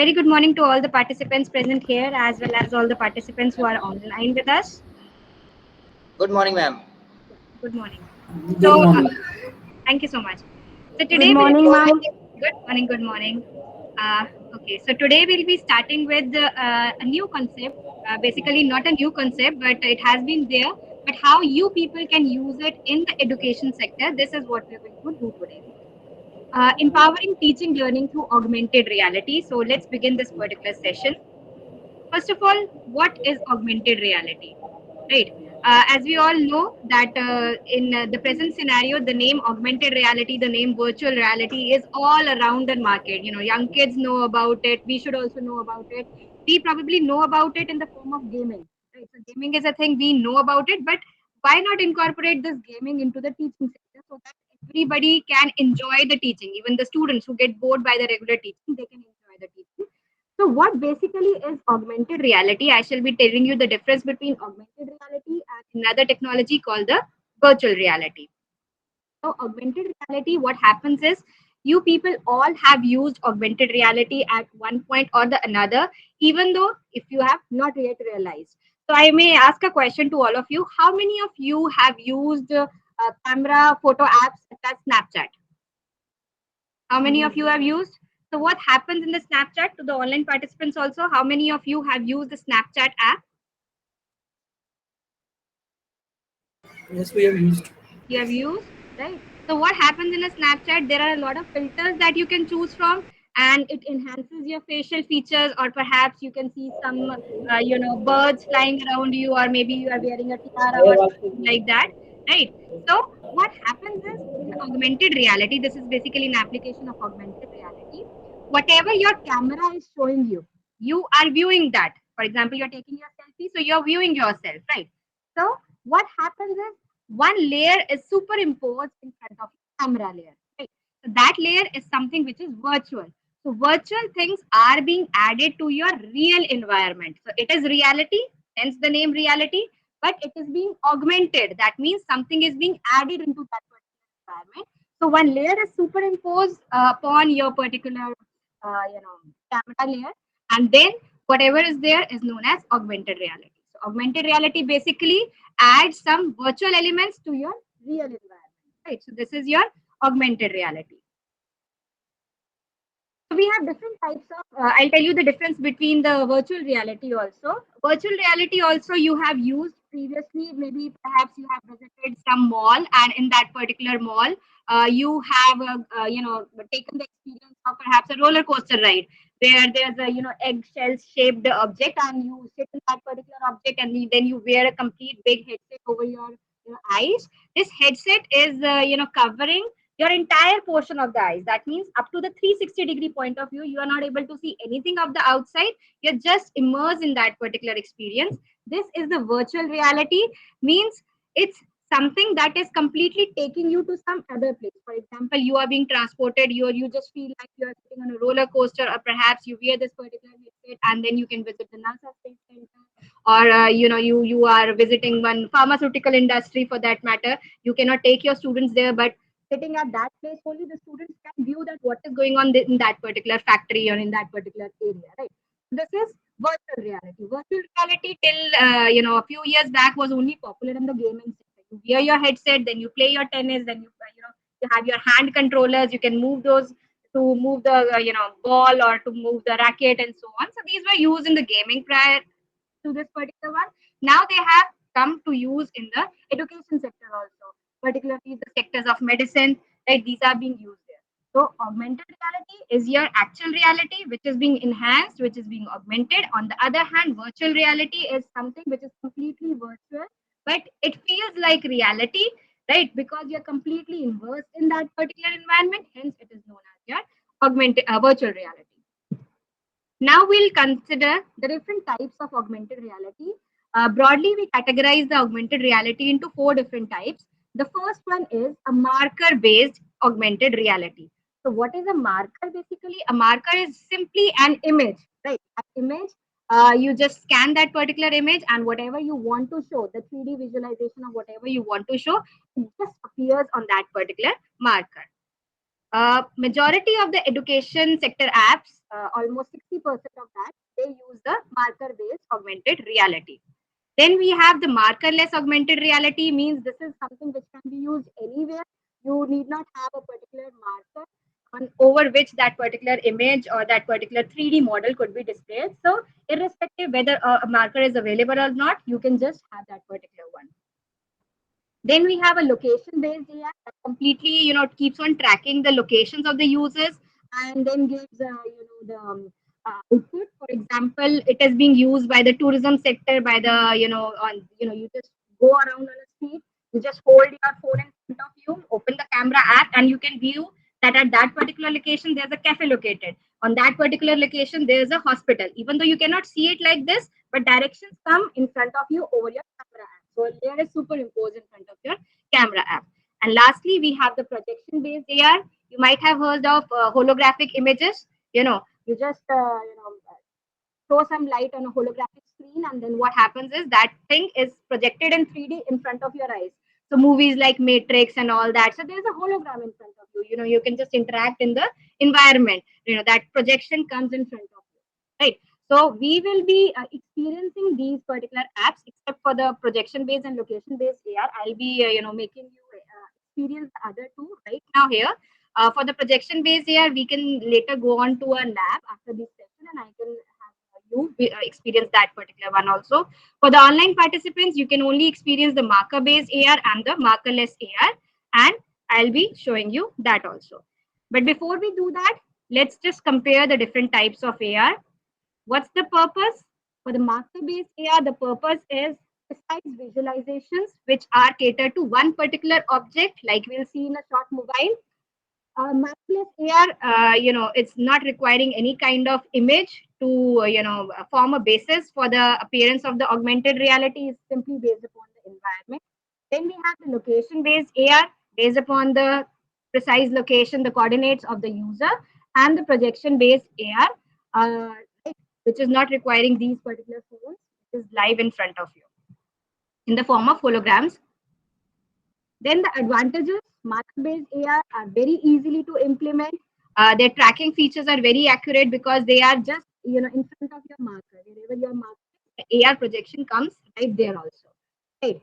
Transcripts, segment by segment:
very good morning to all the participants present here as well as all the participants who are online with us. Good morning, ma'am. Yeah, good morning. Good So, morning. thank you so much. So Good today we'll morning, be ma'am. good morning, good morning. Uh, okay, so today we'll be starting with a new concept. Basically, not a new concept, but it has been there. But how you people can use it in the education sector. This is what we're going to do today. Empowering teaching learning through augmented reality. So let's begin this particular session. First of all, what is augmented reality? Right. As we all know that in the present scenario, the name augmented reality, the name virtual reality is all around the market. Young kids know about it. We should also know about it. We probably know about it in the form of gaming. Right. So gaming is a thing we know about it, but why not incorporate this gaming into the teaching sector so that everybody can enjoy the teaching, even the students who get bored by the regular teaching, they can enjoy the teaching. So, what basically is augmented reality? I shall be telling you the difference between augmented reality and another technology called the virtual reality. So, augmented reality, what happens is you people all have used augmented reality at one point or the another, even though if you have not yet realized. So, I may ask a question to all of you. How many of you have used camera photo apps such as Snapchat? How many of you have used? So what happens in the Snapchat to the online participants also? How many of you have used the Snapchat app? Yes, we have used. You have used, right? So what happens in a Snapchat? There are a lot of filters that you can choose from, and it enhances your facial features, or perhaps you can see some, birds flying around you, or maybe you are wearing a tiara or something like that, right? So what happens is in augmented reality, this is basically an application of augmented reality. Whatever your camera is showing you, you are viewing that. For example, you're taking your selfie, so you're viewing yourself, right? So what happens is one layer is superimposed in front of the camera layer. Right? So that layer is something which is virtual. So virtual things are being added to your real environment. So it is reality, hence the name reality, but it is being augmented. That means something is being added into that particular environment. So one layer is superimposed upon your particular, camera layer, and then whatever is there is known as augmented reality. So augmented reality basically add some virtual elements to your real environment, right? So this is your augmented reality. So we have different types of, I'll tell you the difference between the virtual reality also. Virtual reality also you have used previously, maybe perhaps you have visited some mall, and in that particular mall, you have, taken the experience of perhaps a roller coaster ride where there's a, eggshell shaped object and you sit in that particular object and then you wear a complete big headset over your eyes. This headset is, covering your entire portion of the eyes. That means up to the 360-degree point of view, you are not able to see anything of the outside. You're just immersed in that particular experience. This is the virtual reality, means it's something that is completely taking you to some other place. For example, you are being transported, you just feel like you are sitting on a roller coaster, or perhaps you wear this particular headset and then you can visit the NASA Space Center, or you are visiting one pharmaceutical industry for that matter. You cannot take your students there, but sitting at that place only the students can view that what is going on in that particular factory or in that particular area, right? This is virtual reality. Virtual reality till a few years back was only popular in the gaming sector. You wear your headset, then you play your tennis, then you have your hand controllers, you can move those to move the ball or to move the racket and so on. So these were used in the gaming prior to this particular one. Now they have come to use in the education sector also, particularly the sectors of medicine, right? These are being used there. So augmented reality is your actual reality, which is being enhanced, which is being augmented. On the other hand, virtual reality is something which is completely virtual, but it feels like reality, right? Because you're completely immersed in that particular environment. Hence, it is known as your augmented virtual reality. Now we'll consider the different types of augmented reality. Broadly, we categorize the augmented reality into four different types. The first one is a marker-based augmented reality. So what is a marker basically? A marker is simply an image, right? An image, you just scan that particular image and whatever you want to show, the 3D visualization of whatever you want to show, it just appears on that particular marker. Majority of the education sector apps, almost 60% of that, they use the marker-based augmented reality. Then we have the markerless augmented reality, means this is something which can be used anywhere. You need not have a particular marker on over which that particular image or that particular 3D model could be displayed. So irrespective whether a marker is available or not, you can just have that particular one. Then we have a location-based AI that completely, keeps on tracking the locations of the users and then gives, the output. For example, it is being used by the tourism sector, by the, you just go around on a street, you just hold your phone in front of you, open the camera app, and you can view that at that particular location there's a cafe located. On that particular location there's a hospital. Even though you cannot see it like this, but directions come in front of you over your camera app. So layer is superimposed in front of your camera app. And lastly, we have the projection based AR. You might have heard of holographic images. You just throw some light on a holographic screen, and then what happens is that thing is projected in 3D in front of your eyes. So movies like Matrix and all that. So there's a hologram in front of you. You can just interact in the environment. That projection comes in front of you, right? So we will be experiencing these particular apps, except for the projection based and location based AR. I'll be making you experience the other two right now here. For the projection based AR, we can later go on to a lab after this session, and I can have you experience that particular one also. For the online participants, you can only experience the marker based AR and the markerless AR, and I'll be showing you that also. But before we do that, let's just compare the different types of AR. What's the purpose? For the marker-based AR, the purpose is precise visualizations which are catered to one particular object, like we'll see in a short mobile. Maskless AR, it's not requiring any kind of image to, form a basis for the appearance of the augmented reality. Is simply based upon the environment. Then we have the location-based AR, based upon the precise location, the coordinates of the user, and the projection-based AR, which is not requiring these particular phones. It is live in front of you in the form of holograms. Then the advantages, marker-based AR are very easily to implement. Their tracking features are very accurate because they are just in front of your marker. Wherever your marker, the AR projection comes right there also. Right.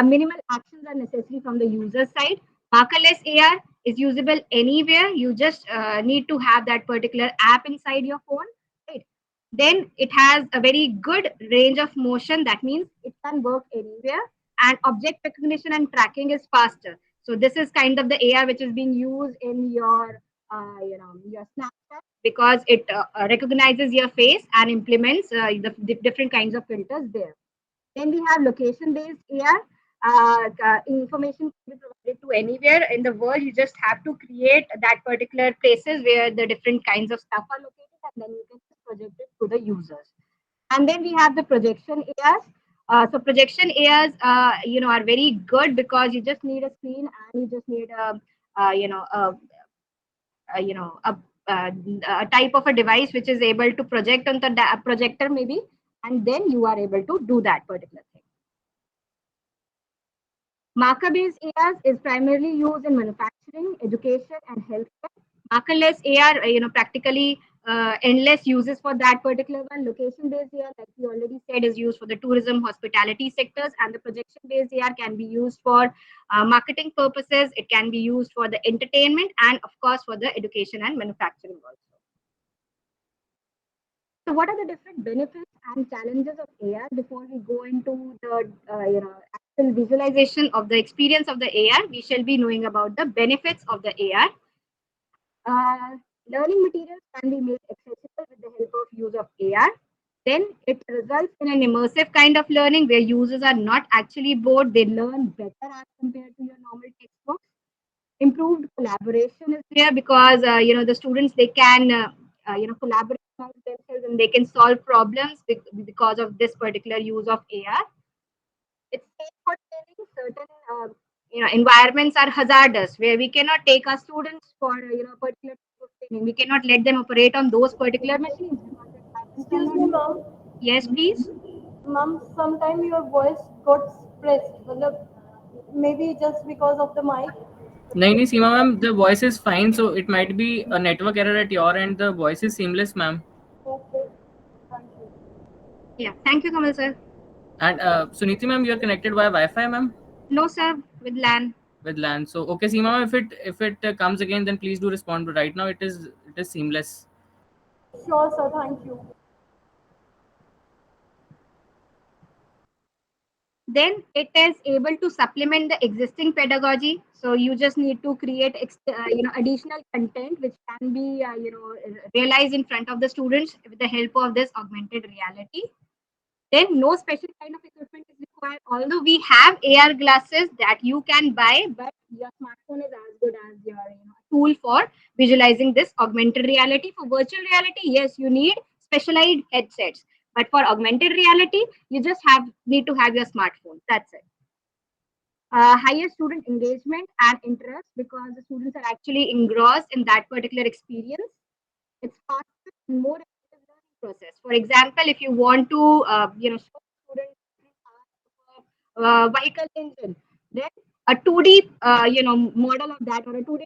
Minimal actions are necessary from the user side. Markerless AR is usable anywhere. You just need to have that particular app inside your phone. Right. Then it has a very good range of motion. That means it can work anywhere, and object recognition and tracking is faster. So this is kind of the AR which is being used in your your Snapchat, because it recognizes your face and implements the different kinds of filters there. Then we have location-based AR. Information can be provided to anywhere in the world. You just have to create that particular places where the different kinds of stuff are located, and then you can just project it to the users. And then we have the projection ARs. So projection ARs, are very good because you just need a screen and you just need a you know a type of a device which is able to project on the projector maybe, and then you are able to do that particular thing. Marker-based ARs is primarily used in manufacturing, education, and healthcare. Markerless AR, practically endless uses for that particular one. Location-based AR, like we already said, is used for the tourism, hospitality sectors, and the projection-based AR can be used for marketing purposes. It can be used for the entertainment, and of course for the education and manufacturing also. So, what are the different benefits and challenges of AR before we go into the actual visualization of the experience of the AR? We shall be knowing about the benefits of the AR. Learning materials can be made accessible with the help of use of AR. Then it results in an immersive kind of learning where users are not actually bored; they learn better as compared to your normal textbooks. Improved collaboration is there because the students, they can collaborate amongst themselves, and they can solve problems because of this particular use of AR. It's safe for training. Certain environments are hazardous where we cannot take our students for particular type of training. We cannot let them operate on those particular machines because the environment Excuse me, cannot. ma'am. Yes, please. Ma'am, sometime your voice got pressed. Matlab, maybe just because of the mic. नहीं नहीं सीमा ma'am, the voice is fine, so it might be a network error at your end. The voice is seamless, ma'am. Yeah, thank you, Kamal sir. And Suniti ma'am, you are connected via Wi-Fi, ma'am, No, sir, with LAN. with LAN. So okay, Seema ma'am, if it comes again, then please do respond. But right now, it is seamless. Sure, sir. Thank you. Then it is able to supplement the existing pedagogy. So you just need to create additional content which can be realized in front of the students with the help of this augmented reality. Then no special kind of equipment is required. Although we have AR glasses that you can buy, but your smartphone is as good as your tool for visualizing this augmented reality. For virtual reality, yes, you need specialized headsets. But for augmented reality, you just need to have your smartphone. That's it. Higher student engagement and interest because the students are actually engrossed in that particular experience. It's faster and more effective learning process. For example, if you want to show students vehicle engine, then a 2D model of that or a 2D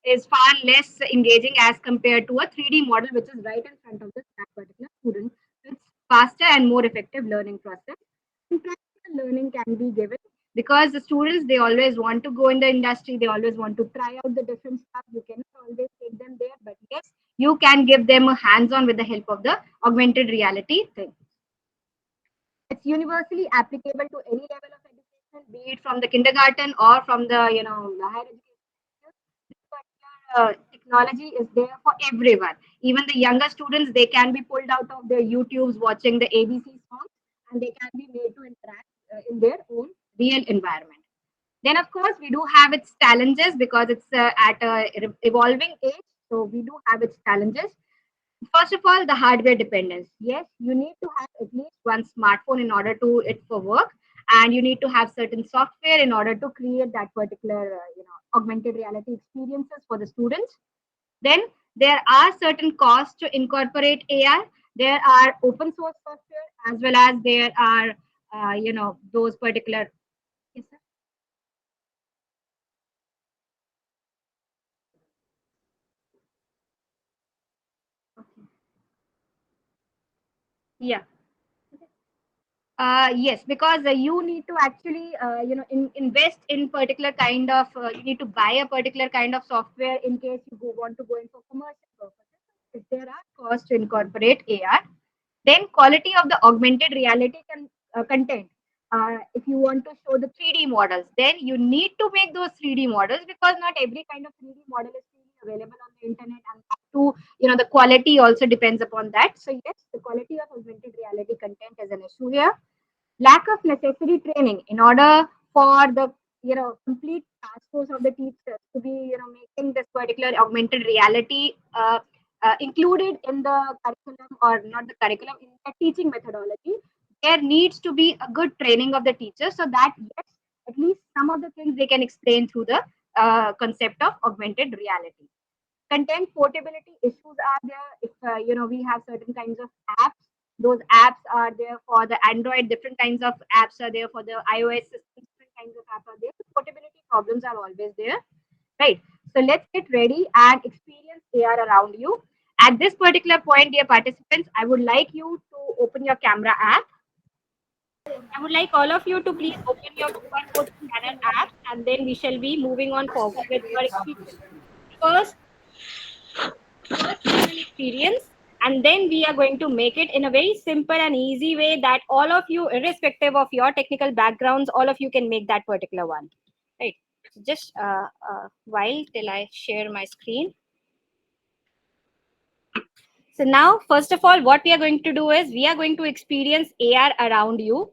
is far less engaging as compared to a 3D model which is right in front of that particular student. So it's faster and more effective learning process. And practical learning can be given because the students they always want to go in the industry, they always want to try out the different stuff. You cannot always take them there, but yes, you can give them a hands-on with the help of the augmented reality thing. It's universally applicable to any level of education, be it from the kindergarten or from the the higher education. This particular technology is there for everyone. Even the younger students, they can be pulled out of their YouTubes watching the ABC songs, and they can be made to interact in their own real environment. Then, of course, we do have its challenges because it's at a evolving age. So we do have its challenges. First of all, the hardware dependence. Yes, you need to have at least one smartphone in order to it for work, and you need to have certain software in order to create that particular augmented reality experiences for the students. Then there are certain costs to incorporate AI. There are open source software as well as there are those particular. Yes, sir. Okay. Yeah. Yes, because you need to actually, invest in particular kind of. You need to buy a particular kind of software in case you want to go in for commercial purposes. If there are costs to incorporate AR, then quality of the augmented reality content. If you want to show the 3D models, then you need to make those 3D models because not every kind of 3D model is freely available on the internet, and that too, the quality also depends upon that. So yes, the quality of augmented reality content is an issue here. Lack of necessary training in order for the complete task force of the teachers to be making this particular augmented reality included in the curriculum, or not the curriculum, in the teaching methodology. There needs to be a good training of the teachers so that yes, at least some of the things they can explain through the concept of augmented reality. Content portability issues are there. If we have certain kinds of apps, those apps are there for the Android, different kinds of apps are there for the iOS system, different kinds of apps are there. So portability problems are always there, right? So let's get ready and experience AR around you. At this particular point, dear participants, I would like you to open your camera app. I would like all of you to please open your QR code scanner app, and then we shall be moving on forward with your experience. First, have an experience, and then we are going to make it in a very simple and easy way that all of you, irrespective of your technical backgrounds, all of you can make that particular one, right? So just while till I share my screen. So now, first of all, what we are going to do is we are going to experience AR around you.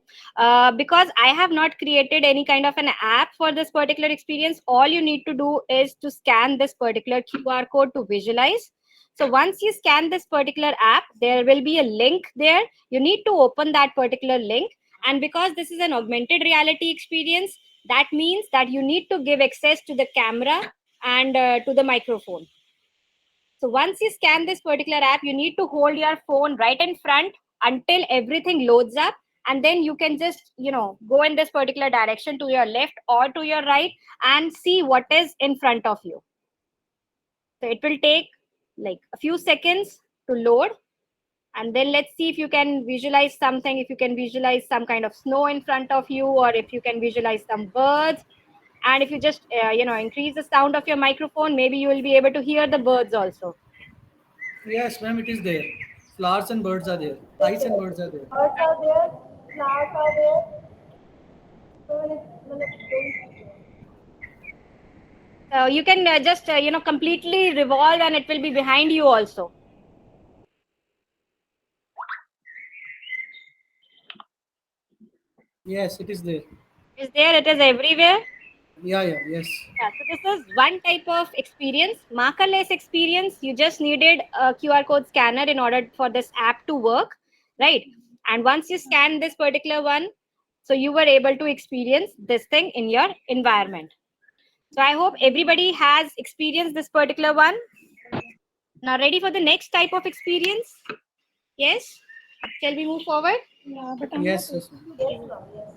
Because I have not created any kind of an app for this particular experience, all you need to do is to scan this particular QR code to visualize. So once you scan this particular app, there will be a link there. You need to open that particular link. And because this is an augmented reality experience, that means that you need to give access to the camera and to the microphone. So once you scan this particular app, you need to hold your phone right in front until everything loads up. and then you can just go in this particular direction to your left or to your right and see what is in front of you. So it will take like a few seconds to load, and then let's see if you can visualize something, if you can visualize some kind of snow in front of you, or if you can visualize some birds. And if you just increase the sound of your microphone, maybe you will be able to hear the birds also. Yes, ma'am, it is there. Flowers and birds are there. Kites and birds are there. Birds are there, flowers are there. So it's So you can just completely revolve, and it will be behind you also. Yes, it is there. Is there? It is everywhere. Yes. Yeah, so this is one type of experience, markerless experience. You just needed a QR code scanner in order for this app to work, right? And once you scan this particular one, so you were able to experience this thing in your environment. So I hope everybody has experienced this particular one. Now ready for the next type of experience? Yes? Shall we move forward? Yeah, but Yes, yes, ma'am.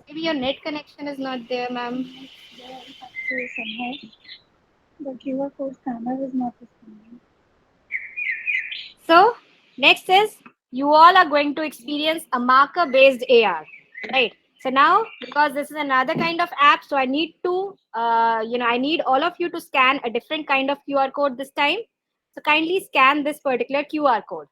Maybe your net connection is not there, ma'am. somehow the QR code scanner is not responding. So next is, you all are going to experience a marker based AR, right? So now, because this is another kind of app, so I need to, I need all of you to scan a different kind of QR code this time. So kindly scan this particular QR code.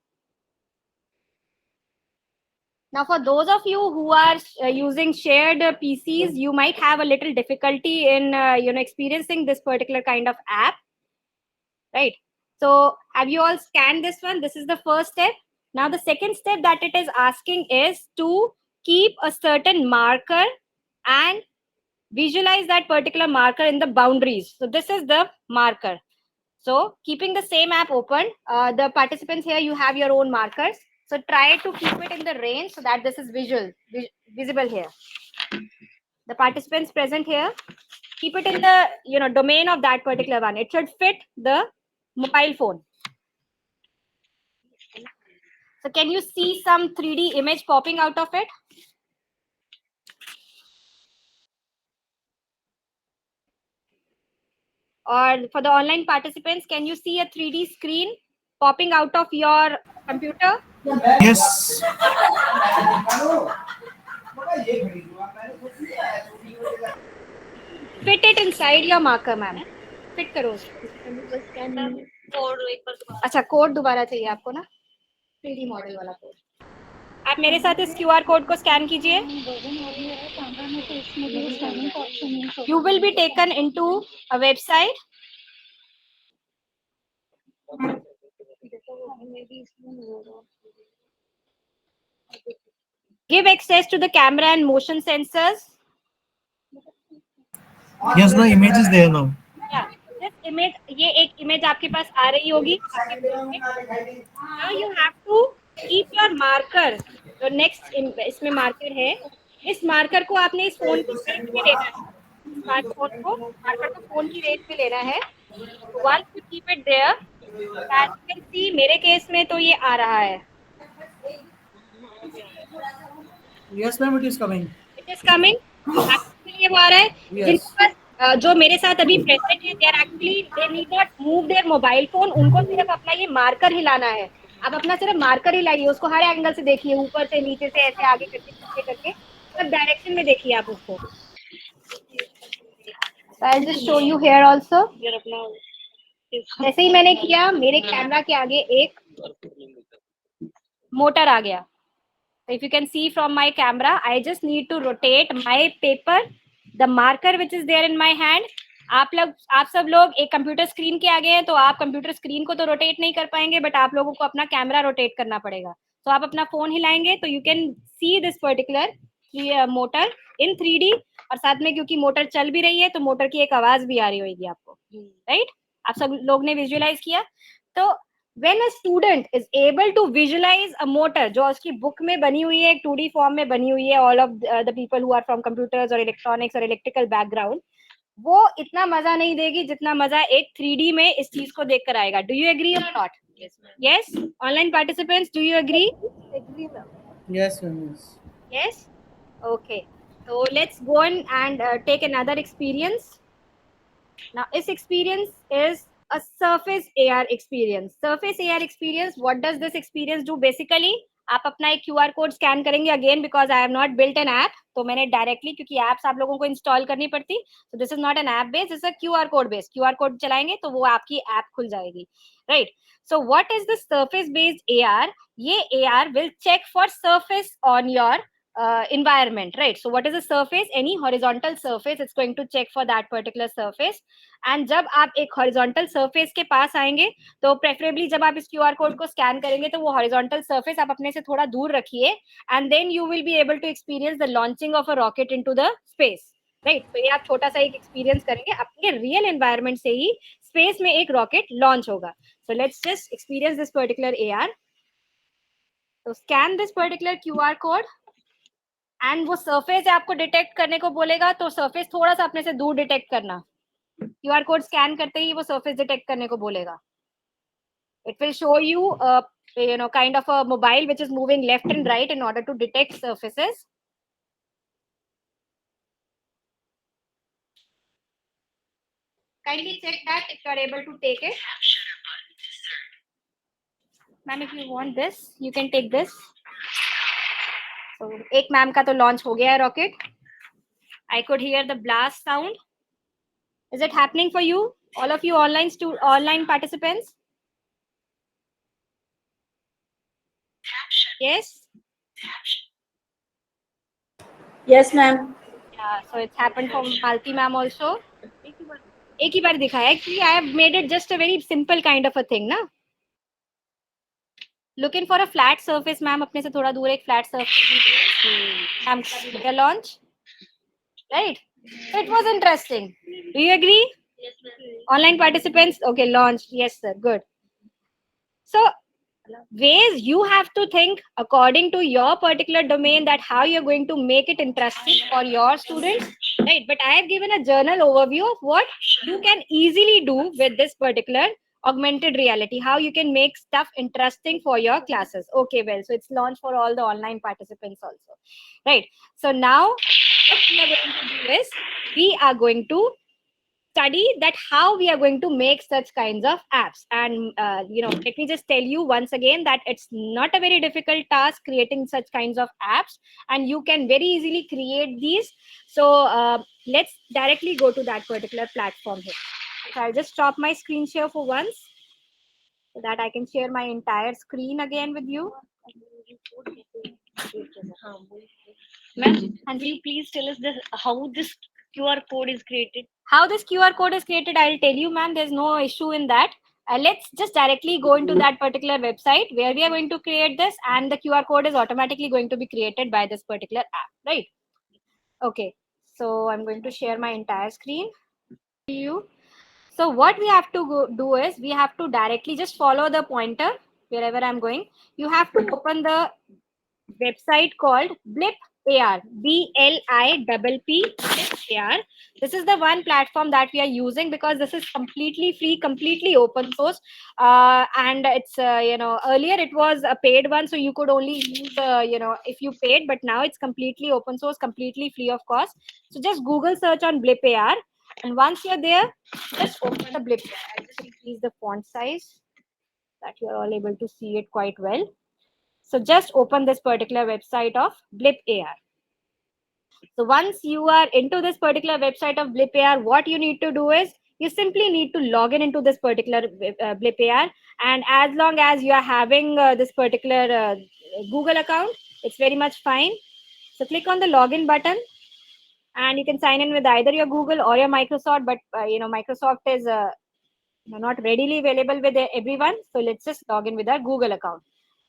Now, for those of you who are using shared PCs, you might have a little difficulty in, experiencing this particular kind of app, right? So have you all scanned this one? This is the first step. Now the second step that it is asking is to keep a certain marker and visualize that particular marker in the boundaries. So this is the marker. So keeping the same app open, the participants here, you have your own markers. So try to keep it in the range so that this is visible here. The participants present here, keep it in the domain of that particular one. It should fit the mobile phone. So can you see some 3D image popping out of it? Or for the online participants, can you see a 3D screen popping out of your computer? Yes. Fit it inside your marker, ma'am. Fit करो उसको. अच्छा, code दोबारा चाहिए आपको ना, 3D model वाला code. आप मेरे साथ इस QR कोड को स्कैन कीजिए. You will be taken into a website. Give access to the camera and motion sensors. Yes, the image is there now. Yeah, this image, ये एक image आपके पास आ रही होगी आपके phone में. Now you have to keep your marker. जो next इसमें marker है, इस marker को आपने इस phone की range में लेना है. Smartphone को marker को phone की range में लेना है. So once you keep it there, as you can see, मेरे case में तो ये आ रहा है. Yes, ma'am, it is coming. It is coming. आपके लिए वो आ रहा है. जिनके पास जो मेरे साथ अभी प्रेजेंट है, they need not move their mobile phone. उनको सिर्फ अपना ये मार्कर हिलाना है. आप अपना सिर्फ मार्कर हिलाइए, उसको हर एंगल से देखिए, ऊपर से नीचे से ऐसे आगे करके पीछे करके सब डायरेक्शन में देखिए आप उसको. I'll just show you here also. जैसे ही मैंने किया, मेरे कैमरा के आगे एक मोटर आ गया. So if you can see from my camera, I just need to rotate my paper, the marker which is there in my hand. आप सब लोग एक कंप्यूटर स्क्रीन के आगे हैं, तो आप कंप्यूटर स्क्रीन को तो रोटेट नहीं कर पाएंगे, बट आप लोगों को अपना कैमरा रोटेट करना पड़ेगा. तो आप अपना फोन हिलाएंगे तो you can see this particular motor in 3D. और साथ में क्योंकि मोटर चल भी रही है, तो मोटर की एक आवाज भी आ रही होगी आपको, राइट? आप सब लोग ने विजुअलाइज किया. तो when a student is able to visualize a motor, जो उसकी बुक में बनी हुई है, एक 2D फॉर्म में बनी हुई है, all of the people who are from computers or electronics or electrical background, वो इतना मजा नहीं देगी जितना मजा एक 3D में इस चीज को देखकर आएगा. Do you agree or not? Yes. Online participants, do you agree? Agree, ma'am. Yes, ma'am. Yes. Yes. Okay, so let's go on and take another experience. Now, this experience is a surface AR experience. Surface AR experience, what does this experience do? Basically, आप अपना एक QR code scan करेंगे again because I have not built an app, तो मैंने directly क्योंकि apps आप लोगों को इंस्टॉल करनी पड़ती, तो this is not an app based, this is a QR code based. QR code चलाएंगे तो वो आपकी ऐप खुल जाएगी, right? So what is the surface based AR? ये AR will check for surface on your environment, right? So what is a surface? Any horizontal surface, it's going to check for that particular surface. And जब आप एक horizontal surface के पास आएंगे तो preferably जब आप इस क्यूआर कोड को स्कैन करेंगे तो वो हॉरिजॉन्टल सरफेस आप अपने से थोड़ा दूर रखिए and then you will be able to experience the launching of a rocket into the space, right? तो ये आप छोटा सा एक एक्सपीरियंस करेंगे, अपने रियल एनवायरनमेंट से ही स्पेस में एक रॉकेट लॉन्च होगा. So let's just experience this particular AR. तो scan this particular QR code and वो सरफेस आपको डिटेक्ट करने को बोलेगा, तो सरफेस थोड़ा सा अपने से दूर डिटेक्ट करना. क्यूआर कोड स्कैन करते ही वो सरफेस डिटेक्ट करने को बोलेगा. It will show you kind of a mobile which is moving left and right in order to detect surfaces. Kindly check that if you are able to take it. Ma'am, if you want this, you can take this. So, एक ma'am का तो launch हो गया है rocket. I could hear the blast sound. Is it happening for you? All of you online participants? Yes? Yes, ma'am. Yeah, so it's happened for Malti ma'am also. एक ही बार दिखाया. Actually, I have made it just a very simple kind of a thing, ना? Looking for a flat surface, ma'am. अपने से थोड़ा दूर एक flat surface. Ma'am का भी गया launch, right? So it was interesting. Do you agree? Yes, ma'am. Online participants, okay, launched. Yes, sir. Good. So ways you have to think according to your particular domain that how you're going to make it interesting for your students, right? But I have given a journal overview of what you can easily do with this particular augmented reality, how you can make stuff interesting for your classes. Okay, well, so it's launched for all the online participants also, right? So now what we are going to do is we are going to study that how we are going to make such kinds of apps. And let me just tell you once again that it's not a very difficult task creating such kinds of apps, and you can very easily create these. So let's directly go to that particular platform here. So I'll just stop my screen share for once so that I can share my entire screen again with you. Ma'am, will you please tell us how this QR code is created? How this QR code is created, I'll tell you, ma'am. There's no issue in that. Let's just directly go into that particular website where we are going to create this, and the QR code is automatically going to be created by this particular app, right? Okay, so I'm going to share my entire screen to you. So what we have to do is we have to directly just follow the pointer wherever I'm going. You have to open the website called Blip AR, BLIPP AR. This is the one platform that we are using because this is completely free, completely open source, and it's earlier it was a paid one, so you could only use if you paid, but now it's completely open source, completely free of cost. So just Google search on Blip AR, and once you're there, just open the Blip AR. I'll just increase the font size that you are all able to see it quite well. So just open this particular website of Blip AR. So once you are into this particular website of Blip AR, what you need to do is you simply need to log in into this particular Blip AR. And as long as you are having this particular Google account, it's very much fine. So click on the login button and you can sign in with either your Google or your Microsoft. But Microsoft is not readily available with everyone. So let's just log in with our Google account.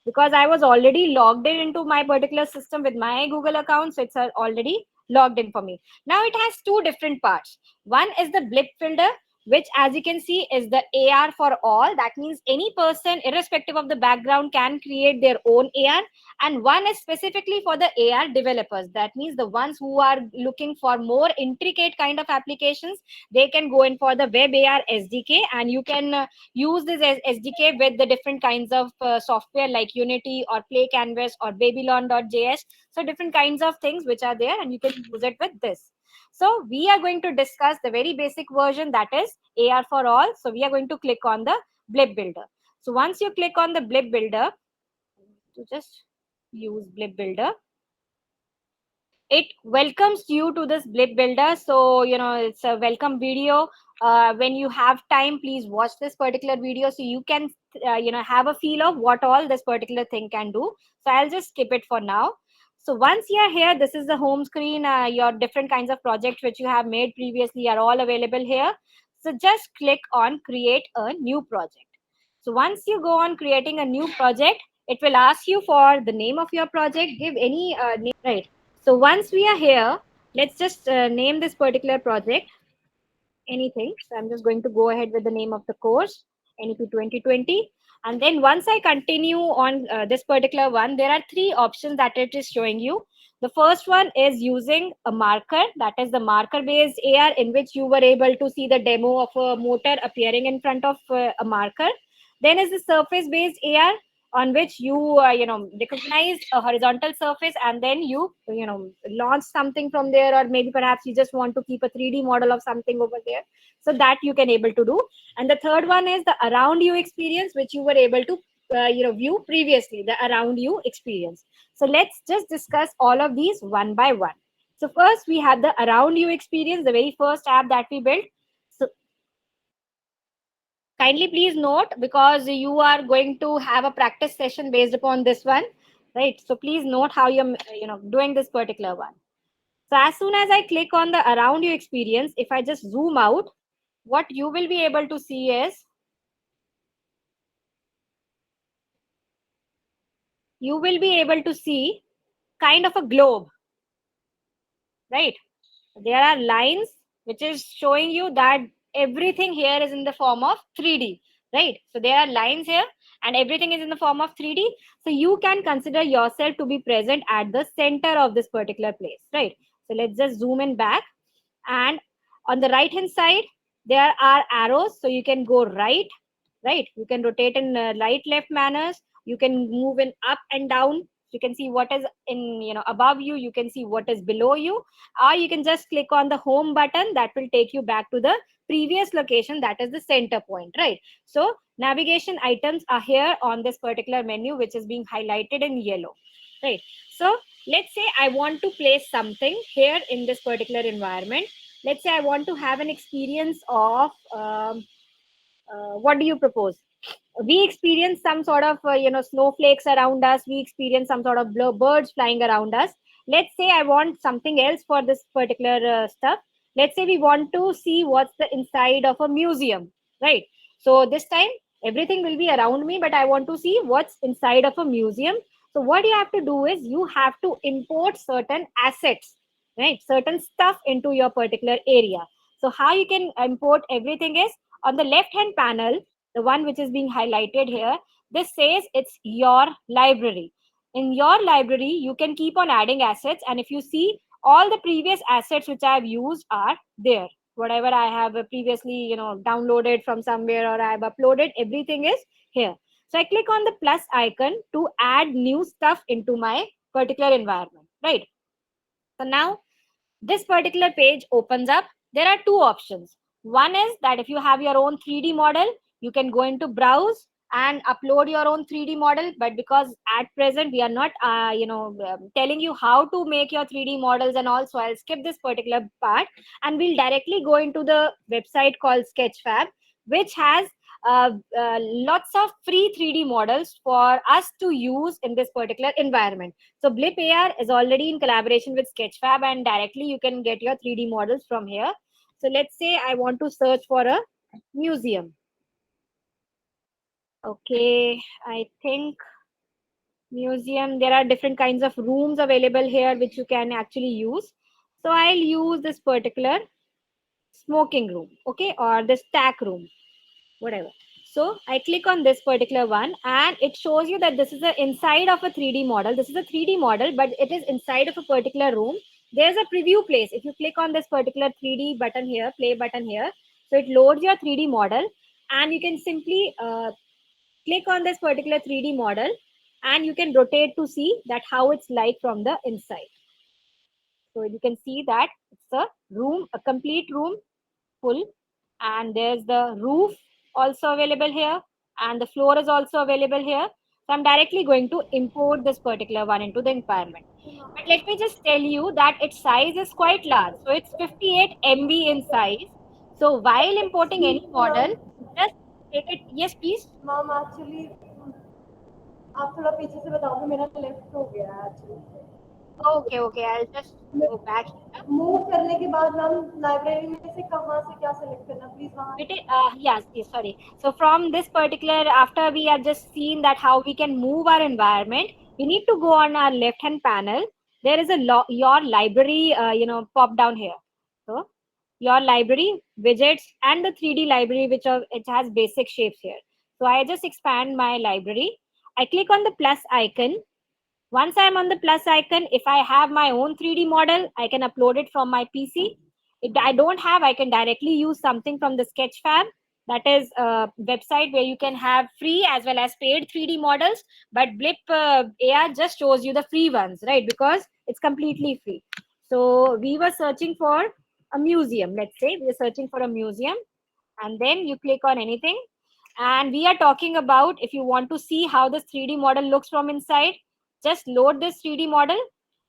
Because I was already logged in into my particular system with my Google account, so it's already logged in for me. Now it has two different parts. One is the blip filter, which, as you can see, is the AR for all. That means any person, irrespective of the background, can create their own AR. And one is specifically for the AR developers. That means the ones who are looking for more intricate kind of applications, they can go in for the Web AR SDK, and you can use this as SDK with the different kinds of software like Unity or Play Canvas or Babylon.js. So different kinds of things which are there, and you can use it with this. So we are going to discuss the very basic version, that is AR for all. So we are going to click on the blip builder. So once you click on the blip builder, to just use blip builder, it welcomes you to this blip builder. So it's a welcome video. When you have time, please watch this particular video so you can have a feel of what all this particular thing can do. So I'll just skip it for now. So once you are here, this is the home screen. Your different kinds of projects which you have made previously are all available here. So just click on create a new project. So once you go on creating a new project, it will ask you for the name of your project. Give any name, right? So once we are here, let's just name this particular project anything. So I'm just going to go ahead with the name of the course, NEP 2020. And then once I continue on this particular one, there are three options that it is showing you. The first one is using a marker, that is the marker based AR, in which you were able to see the demo of a motor appearing in front of a marker. Then is the surface based AR, on which you recognize a horizontal surface, and then you launch something from there, or maybe perhaps you just want to keep a 3D model of something over there, so that you can able to do. And the third one is the around you experience, which you were able to view previously, the around you experience. So let's just discuss all of these one by one. So first we have the around you experience, the very first app that we built. So kindly please note, because you are going to have a practice session based upon this one, right? So please note how you're doing this particular one. So as soon as I click on the around you experience, if I just zoom out, what you will be able to see is, you will be able to see kind of a globe, right? There are lines which is showing you that everything here is in the form of 3D, right? So there are lines here and everything is in the form of 3D. So you can consider yourself to be present at the center of this particular place, right? So let's just zoom in back, and on the right hand side there are arrows, so you can go right, you can rotate in right left manners, you can move in up and down. You can see what is in above you, you can see what is below you, or you can just click on the home button, that will take you back to the previous location, that is the center point, right? So navigation items are here on this particular menu, which is being highlighted in yellow, right? So let's say I want to place something here in this particular environment. Let's say I want to have an experience of what do you propose? We experience some sort of snowflakes around us, we experience some sort of birds flying around us. Let's say I want something else for this particular stuff. Let's say we want to see what's the inside of a museum, right? So this time everything will be around me, but I want to see what's inside of a museum. So what you have to do is you have to import certain assets, right, certain stuff into your particular area. So how you can import everything is, on the left hand panel, the one which is being highlighted here, this says it's your library. In your library you can keep on adding assets, and if you see, all the previous assets which I have used are there. Whatever I have previously downloaded from somewhere, or I have uploaded, everything is here. So I click on the plus icon to add new stuff into my particular environment, right? So now this particular page opens up. There are two options. One is that if you have your own 3D model, you can go into browse and upload your own 3D model. But because at present we are not telling you how to make your 3D models and all, so I'll skip this particular part, and we'll directly go into the website called Sketchfab, which has lots of free 3D models for us to use in this particular environment. So Blip AR is already in collaboration with Sketchfab, and directly you can get your 3D models from here. So let's say I want to search for a museum. Okay, I think museum, there are different kinds of rooms available here which you can actually use. So I'll use this particular smoking room, okay, or the stack room, whatever. So I click on this particular one and it shows you that this is the inside of a 3D model. This is a 3D model, but it is inside of a particular room. There's a preview place. If you click on this particular 3D button here, play button here, so it loads your 3D model and you can simply click on this particular 3D model and you can rotate to see that how it's like from the inside. So you can see that it's a room, a complete room full, and there's the roof also available here and the floor is also available here. So I'm directly going to import this particular one into the environment. But let me just tell you that its size is quite large. So it's 58 MB in size. So while importing any model, just take it. Yes, please. Ma'am actually आप थोड़ा पीछे से बताओगे मेरा left हो गया है actually Okay, okay. I'll just go back here. Move करने के बाद मैम लाइब्रेरी में से कहाँ से क्या सेलेक्ट करना प्लीज वहाँ Yes, yes, sorry. So from this particular, after we have just seen that how we can move our environment, we need to go on our left-hand panel. There is a your library, pop down here. So your library widgets and the 3D library, which it has basic shapes here. So I just expand my library. I click on the plus icon. Once I'm on the plus icon, if I have my own 3D model, I can upload it from my PC. If I don't have, I can directly use something from the Sketchfab. That is a website where you can have free as well as paid 3D models. But Blip AR just shows you the free ones, right? Because it's completely free. So we were searching for a museum. Let's say we are searching for a museum. And then you click on anything. And we are talking about if you want to see how this 3D model looks from inside, just load this 3D model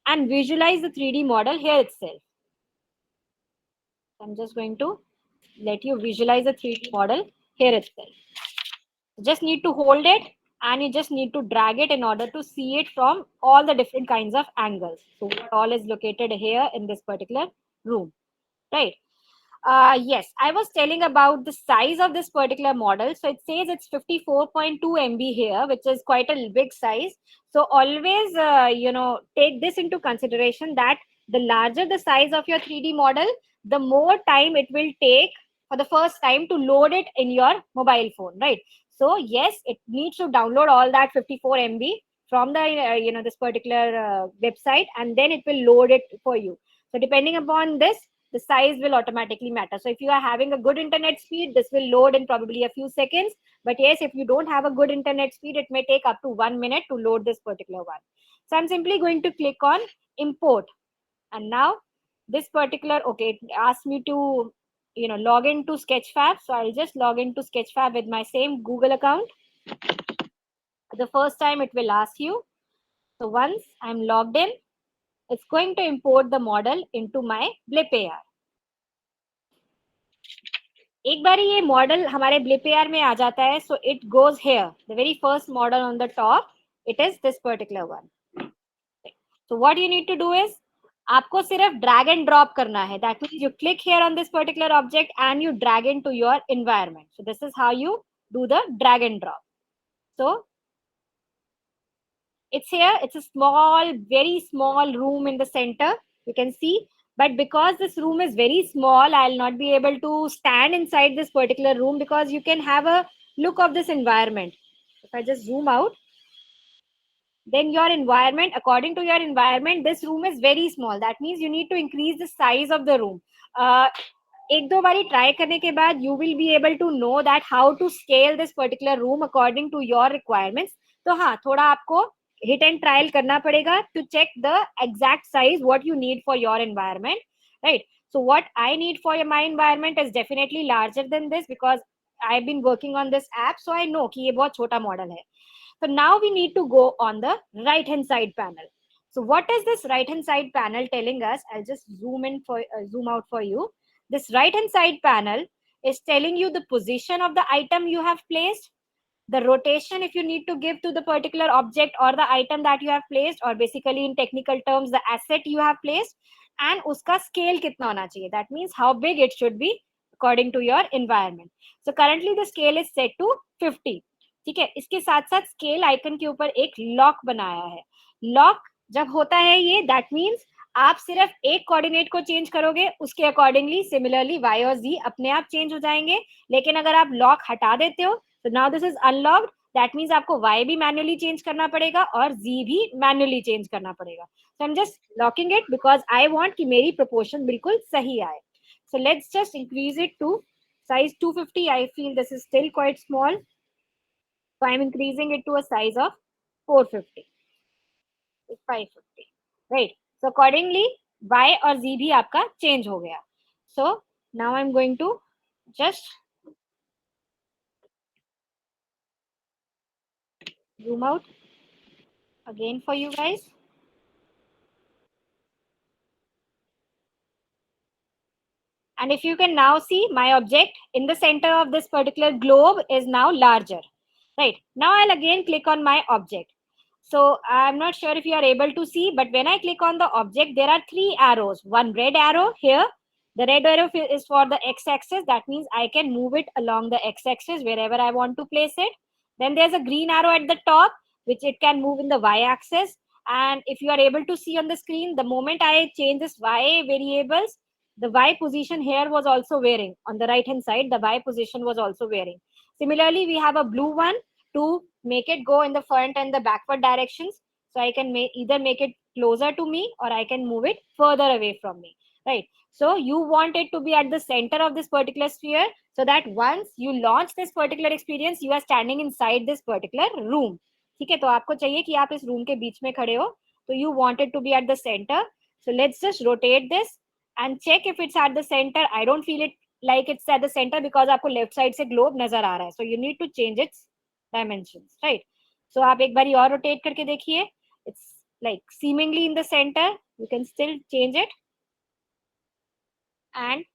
and visualize the 3D model here itself. I'm just going to let you visualize the 3D model here itself. You just need to hold it and you just need to drag it in order to see it from all the different kinds of angles. So what all is located here in this particular room, right? Yes, I was telling about the size of this particular model. So it says it's 54.2 MB here, which is quite a big size. So always, take this into consideration that the larger the size of your 3D model, the more time it will take for the first time to load it in your mobile phone, right? So yes, it needs to download all that 54 MB from the, this particular website, and then it will load it for you. So depending upon this, the size will automatically matter. So if you are having a good internet speed, this will load in probably a few seconds. But yes, if you don't have a good internet speed, it may take up to 1 minute to load this particular one. So I'm simply going to click on import. And now this particular, okay, it asked me to, log into Sketchfab. So I'll just log into Sketchfab with my same Google account. The first time it will ask you. So once I'm logged in, it's going to import the model into my Blip AR. एक बार ये model हमारे blip AR में आ जाता है, so it goes here the very first model on the top, it is this particular one. So what you need to do is आपको सिर्फ drag and drop करना है. That means you click here on this particular object and you drag into your environment. So this is how you do the drag and drop. So it's here, it's a small, very small room in the center, you can see. But because this room is very small, I'll not be able to stand inside this particular room, because you can have a look of this environment. If I just zoom out, then your environment, according to your environment, this room is very small. That means you need to increase the size of the room. एक दो बारी try करने के बाद you will be able to know that how to scale this particular room according to your requirements. तो हाँ, थोड़ा आपको hit and trial करना पड़ेगा to check the exact size what you need for your environment, right? So what I need for my environment is definitely larger than this, because I've been working on this app, so I know कि ये बहुत छोटा model है. So now we need to go on the right hand side panel. So what is this right hand side panel telling us? I'll just zoom out for you. This right hand side panel is telling you the position of the item you have placed, the rotation if you need to give to the particular object or the item that you have placed, or basically in technical terms the asset you have placed, and uska scale kitna hona chahiye. That means how big it should be according to your environment. So currently the scale is set to 50. ठीक है. इसके साथ साथ scale icon के ऊपर एक lock बनाया है. लॉक जब होता है ये, दैट मीन्स आप सिर्फ एक कोऑर्डिनेट को चेंज करोगे, उसके अकॉर्डिंगली सिमिलरली y और z अपने आप चेंज हो जाएंगे. लेकिन अगर आप लॉक हटा देते हो, तो now this is unlocked, that means आपको y भी मैन्युअली चेंज करना पड़ेगा और z भी मैन्युअली चेंज करना पड़ेगा. So I am just locking it because I want कि मेरी प्रोपोर्शन बिल्कुल सही आए. So let's just increase it to size 250. I feel this is still quite small, so I'm increasing it to a size of 450, 550, right? So accordingly y और z भी आपका change हो गया. So now I'm going to just zoom out again for you guys. And if you can now see, my object in the center of this particular globe is now larger. Right. Now I'll again click on my object. So I'm not sure if you are able to see, but when I click on the object, there are three arrows. One red arrow here. The red arrow is for the x-axis. That means I can move it along the x-axis wherever I want to place it. Then there's a green arrow at the top, which it can move in the y-axis. And if you are able to see on the screen, the moment I change this y variables, the y position here was also varying. On the right hand side, the y position was also varying. Similarly, we have a blue one to make it go in the front and the backward directions. So I can either make it closer to me or I can move it further away from me, right? So you want it to be at the center of this particular sphere, so that once you launch this particular experience, you are standing inside this particular room. ठीक है, तो आपको चाहिए कि आप इस room के बीच में खड़े हो, तो you want it to be at the center. So let's just rotate this and check if it's at the center. I don't feel it like it's at the center because आपको left side से globe नजर आ रहा है. So you need to change its dimensions, right? So आप एक बारी और rotate करके देखिए. It's like seemingly in the center. You can still change it. And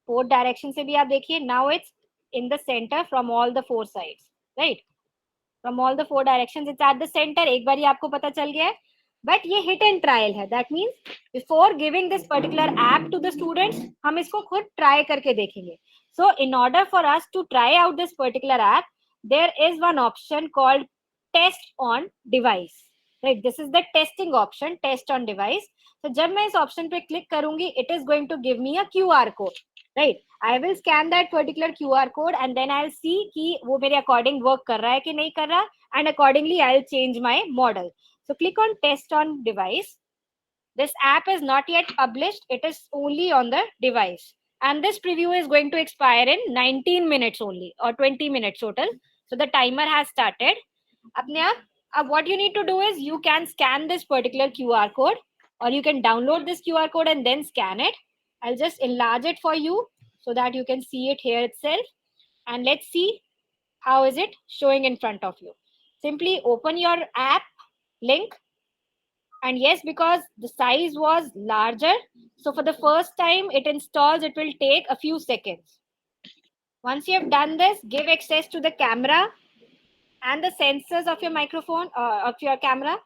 four directions से भी आप देखिए. Now it's in the center from all the four sides, right? From all the four directions, it's at the center. एक बारी आपको पता चल गया है. But ये hit and trial है. That means before giving this particular app to the students, हम इसको खुद try करके देखेंगे. So in order for us to try out this particular app, there is one option called test on device. Right? This is the testing option, test on device. So जब मैं इस option पे click करूंगी, it is going to give me a QR code. Right? I will scan that particular QR code and then I'll see कि वो मेरे according work कर रहा है कि नहीं कर रहा, and accordingly I'll change my model. So click on test on device. This app is not yet published. It is only on the device. And this preview is going to expire in 19 minutes only, or 20 minutes total. So the timer has started. अपने आप, अब what you need to do is you can scan this particular QR code, or you can download this QR code and then scan it. I'll just enlarge it for you so that you can see it here itself. And let's see how is it showing in front of you. Simply open your app link. And yes, because the size was larger, so for the first time it installs, it will take a few seconds. Once you have done this, give access to the camera and the sensors of your microphone, of your camera.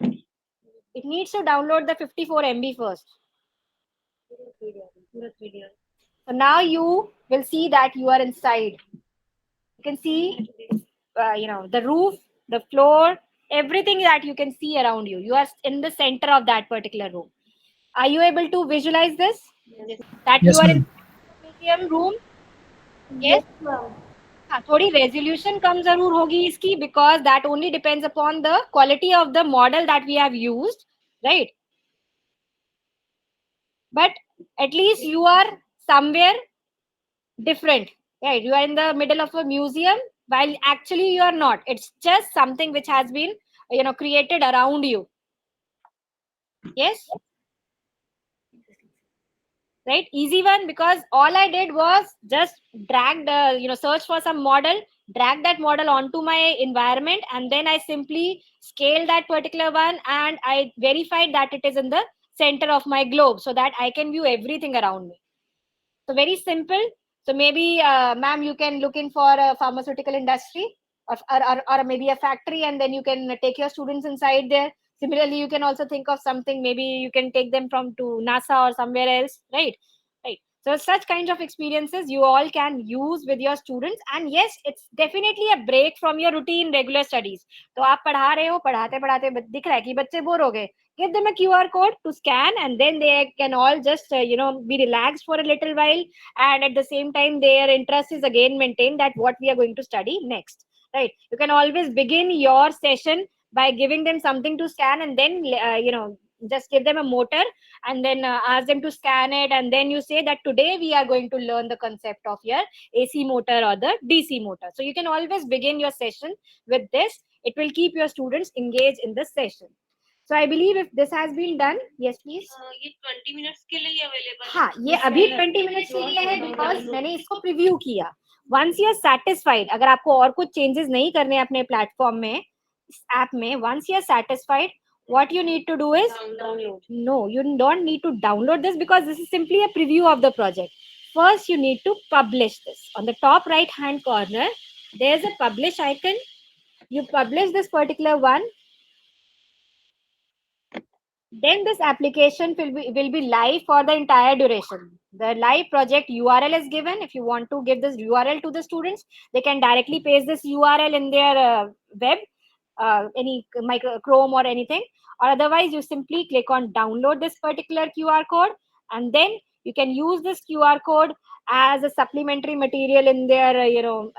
It needs to download the 54 MB first. So now you will see that you are inside. You can see, the roof, the floor, everything that you can see around you. You are in the center of that particular room. Are you able to visualize this? Yes. That Yes, you are in ma'am. museum room? Yes, Yes. ma'am. हाँ, थोड़ी resolution कम जरूर होगी इसकी, because that only depends upon the quality of the model that we have used, right? But at least you are somewhere different, right? You are in the middle of a museum, while actually you are not. It's just something which has been, created around you. Yes. Right, easy one, because all I did was just drag the, search for some model, drag that model onto my environment, and then I simply scale that particular one, and I verified that it is in the center of my globe so that I can view everything around me. So very simple. So maybe, ma'am, you can look in for a pharmaceutical industry, or maybe a factory, and then you can take your students inside there. Similarly, you can also think of something, maybe you can take them from to NASA or somewhere else, right? Right. So such kinds of experiences you all can use with your students. And yes, it's definitely a break from your routine regular studies. तो आप पढ़ा रहे हो, पढ़ाते पढ़ाते दिख रहा है कि बच्चे बोर हो गए, give them a QR code to scan, and then they can all just be relaxed for a little while, and at the same time their interest is again maintained that what we are going to study next, right? You can always begin your session by giving them something to scan, and then just give them a motor, and then ask them to scan it, and then you say that today we are going to learn the concept of your AC motor or the DC motor. So you can always begin your session with this. It will keep your students engaged in the session. So I believe if this has been done, yes please. ये 20 minutes के लिए available हाँ, ये अभी 20 minutes के लिए है because मैंने इसको प्रीव्यू किया. वंस यू आर सेटिस्फाइड, अगर आपको और कुछ चेंजेस नहीं करने अपने प्लेटफॉर्म में, इस ऐप में, once you are satisfied, what you need to do is download. no, you don't need to download this because this is simply a preview of the project. First you need to publish this. On the top right hand corner there's a publish icon. You publish this particular one, then this application will be live for the entire duration. The live project URL is given. If you want to give this URL to the students, they can directly paste this URL in their web, any micro Chrome or anything, or otherwise you simply click on download this particular QR code, and then you can use this QR code as a supplementary material in their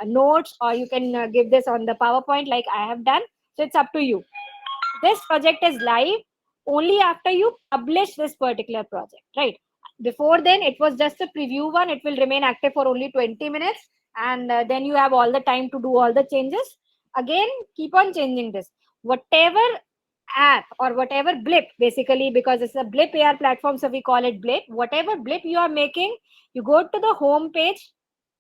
notes, or you can give this on the PowerPoint like I have done. So it's up to you. This project is live only after you publish this particular project, right? Before then it was just a preview one. It will remain active for only 20 minutes, and then you have all the time to do all the changes. Again, keep on changing this. Whatever app or whatever blip, basically, because it's a blip AR platform, so we call it blip. Whatever blip you are making, you go to the home page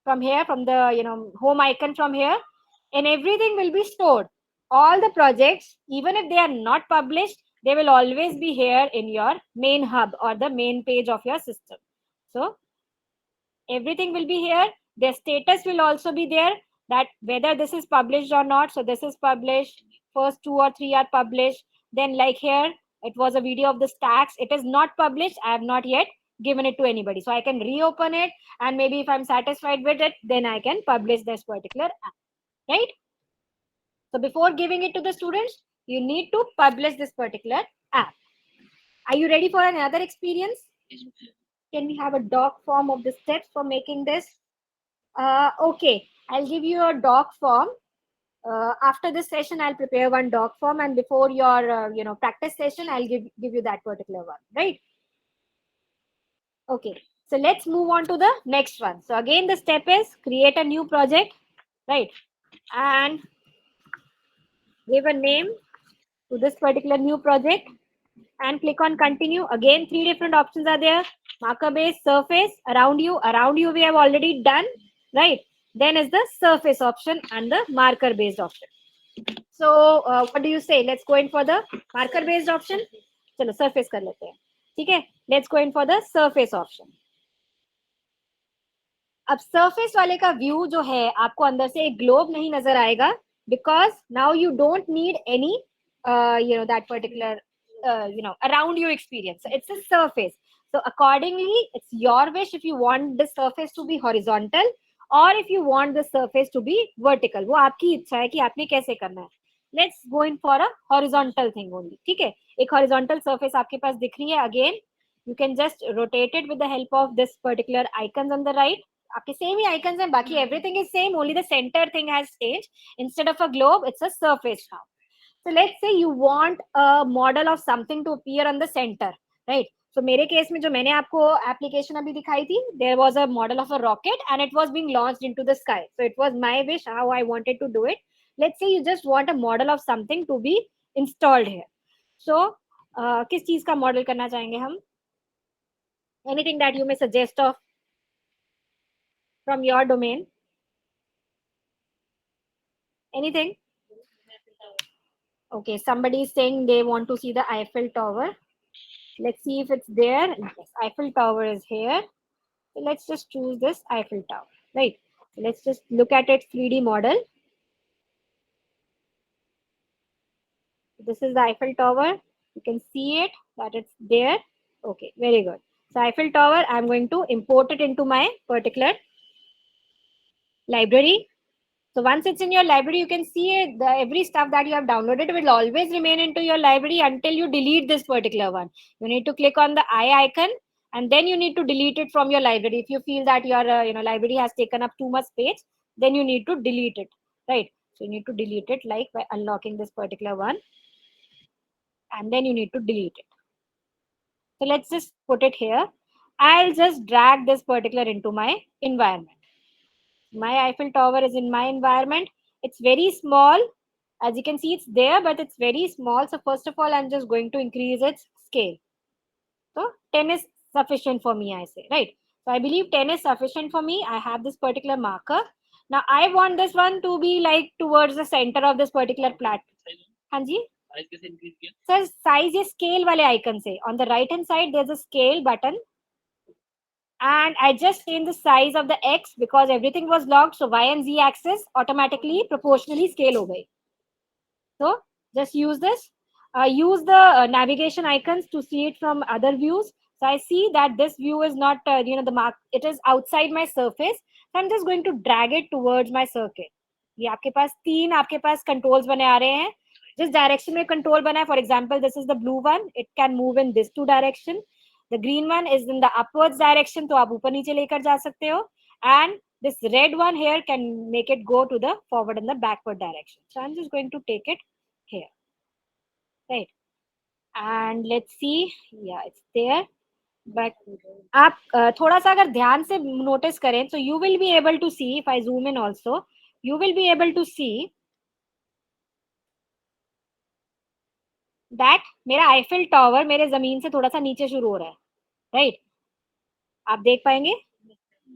from here, from the home icon from here, and everything will be stored. All the projects, even if they are not published, they will always be here in your main hub or the main page of your system. So everything will be here. Their status will also be there, that whether this is published or not. So this is published, first 2 or 3 are published. Then like here, it was a video of the stacks. It is not published. I have not yet given it to anybody. So I can reopen it, and maybe if I'm satisfied with it, then I can publish this particular app, right? So before giving it to the students, you need to publish this particular app. Are you ready for another experience? Can we have a doc form of the steps for making this? Okay, I'll give you a doc form. After this session, I'll prepare one doc form, and before your practice session, I'll give you that particular one, right? Okay, so let's move on to the next one. So again, the step is create a new project, right? And give a name to this particular new project and click on continue. Again, 3 different options are there: marker base, surface, around you. Around you we have already done, right? Then is the surface option and the marker based option. So what do you say? Let's go in for the marker based option. चलो surface कर लेते हैं, ठीक है? Let's go in for the surface option. अब surface वाले का view जो है, आपको अंदर से एक ग्लोब नहीं नजर आएगा, because now you don't need any that particular around you experience. So it's a surface. So accordingly, it's your wish if you want the surface to be horizontal or if you want the surface to be vertical. वो आपकी इच्छा है कि आपने कैसे करना है. Let's go in for a horizontal thing only. ठीक है, एक horizontal surface आपके पास दिख रही है. Again, you can just rotate it with the help of this particular icons on the right. आपके same ही icons हैं, बाकी everything is same, only the center thing has changed. Instead of a globe, it's a surface now. So let's say you want a model of something to appear on the center, right? So मेरे case में जो मैंने आपको application अभी दिखाई थी, there was a model of a rocket and it was being launched into the sky. So it was my wish how I wanted to do it. Let's say you just want a model of something to be installed here. So किस चीज का model करना चाहेंगे हम? Anything that you may suggest of from your domain? Anything? Okay, somebody is saying they want to see the Eiffel Tower. Let's see if it's there. Yes, Eiffel Tower is here. So let's just choose this Eiffel Tower, right? So let's just look at its 3D model. This is the Eiffel Tower. You can see it, that it's there. Okay, very good. So Eiffel Tower, I'm going to import it into my particular library. So once it's in your library, you can see it, every stuff that you have downloaded will always remain into your library until you delete this particular one. You need to click on the eye icon, and then you need to delete it from your library. If you feel that your library has taken up too much space, then you need to delete it, right? So you need to delete it like by unlocking this particular one, and then you need to delete it. So let's just put it here. I'll just drag this particular into my environment. My Eiffel Tower is in my environment. It's very small. As you can see, it's there, but it's very small. So first of all, I'm just going to increase its scale. So 10 is sufficient for me, I say, right? So I believe 10 is sufficient for me. I have this particular marker. Now I want this one to be like towards the center of this particular platform. Hanji? Sir, size is scale wale icon se. On the right hand side, there's a scale button. And I just changed the size of the X because everything was locked. So Y and Z axis automatically proportionally scale over. So just use this. Use the navigation icons to see it from other views. So I see that this view is not, the mark, it is outside my surface. So I'm just going to drag it towards my circuit. ये आपके पास तीन आपके पास controls बने आ रहे हैं. जिस direction में control बना है, for example, this is the blue one. It can move in this two direction. The green one is in the upwards direction, तो आप ऊपर नीचे लेकर जा सकते हो. And this red one here can make it go to the forward and the backward direction. So I'm just going to take it here, right? And let's see, yeah, it's there. But आप थोड़ा सा अगर ध्यान से notice करें, so you will be able to see, if I zoom in also, you will be able to see that मेरा Eiffel Tower मेरे जमीन से थोड़ा सा नीचे शुरू हो रहा है, right? आप देख पाएंगे,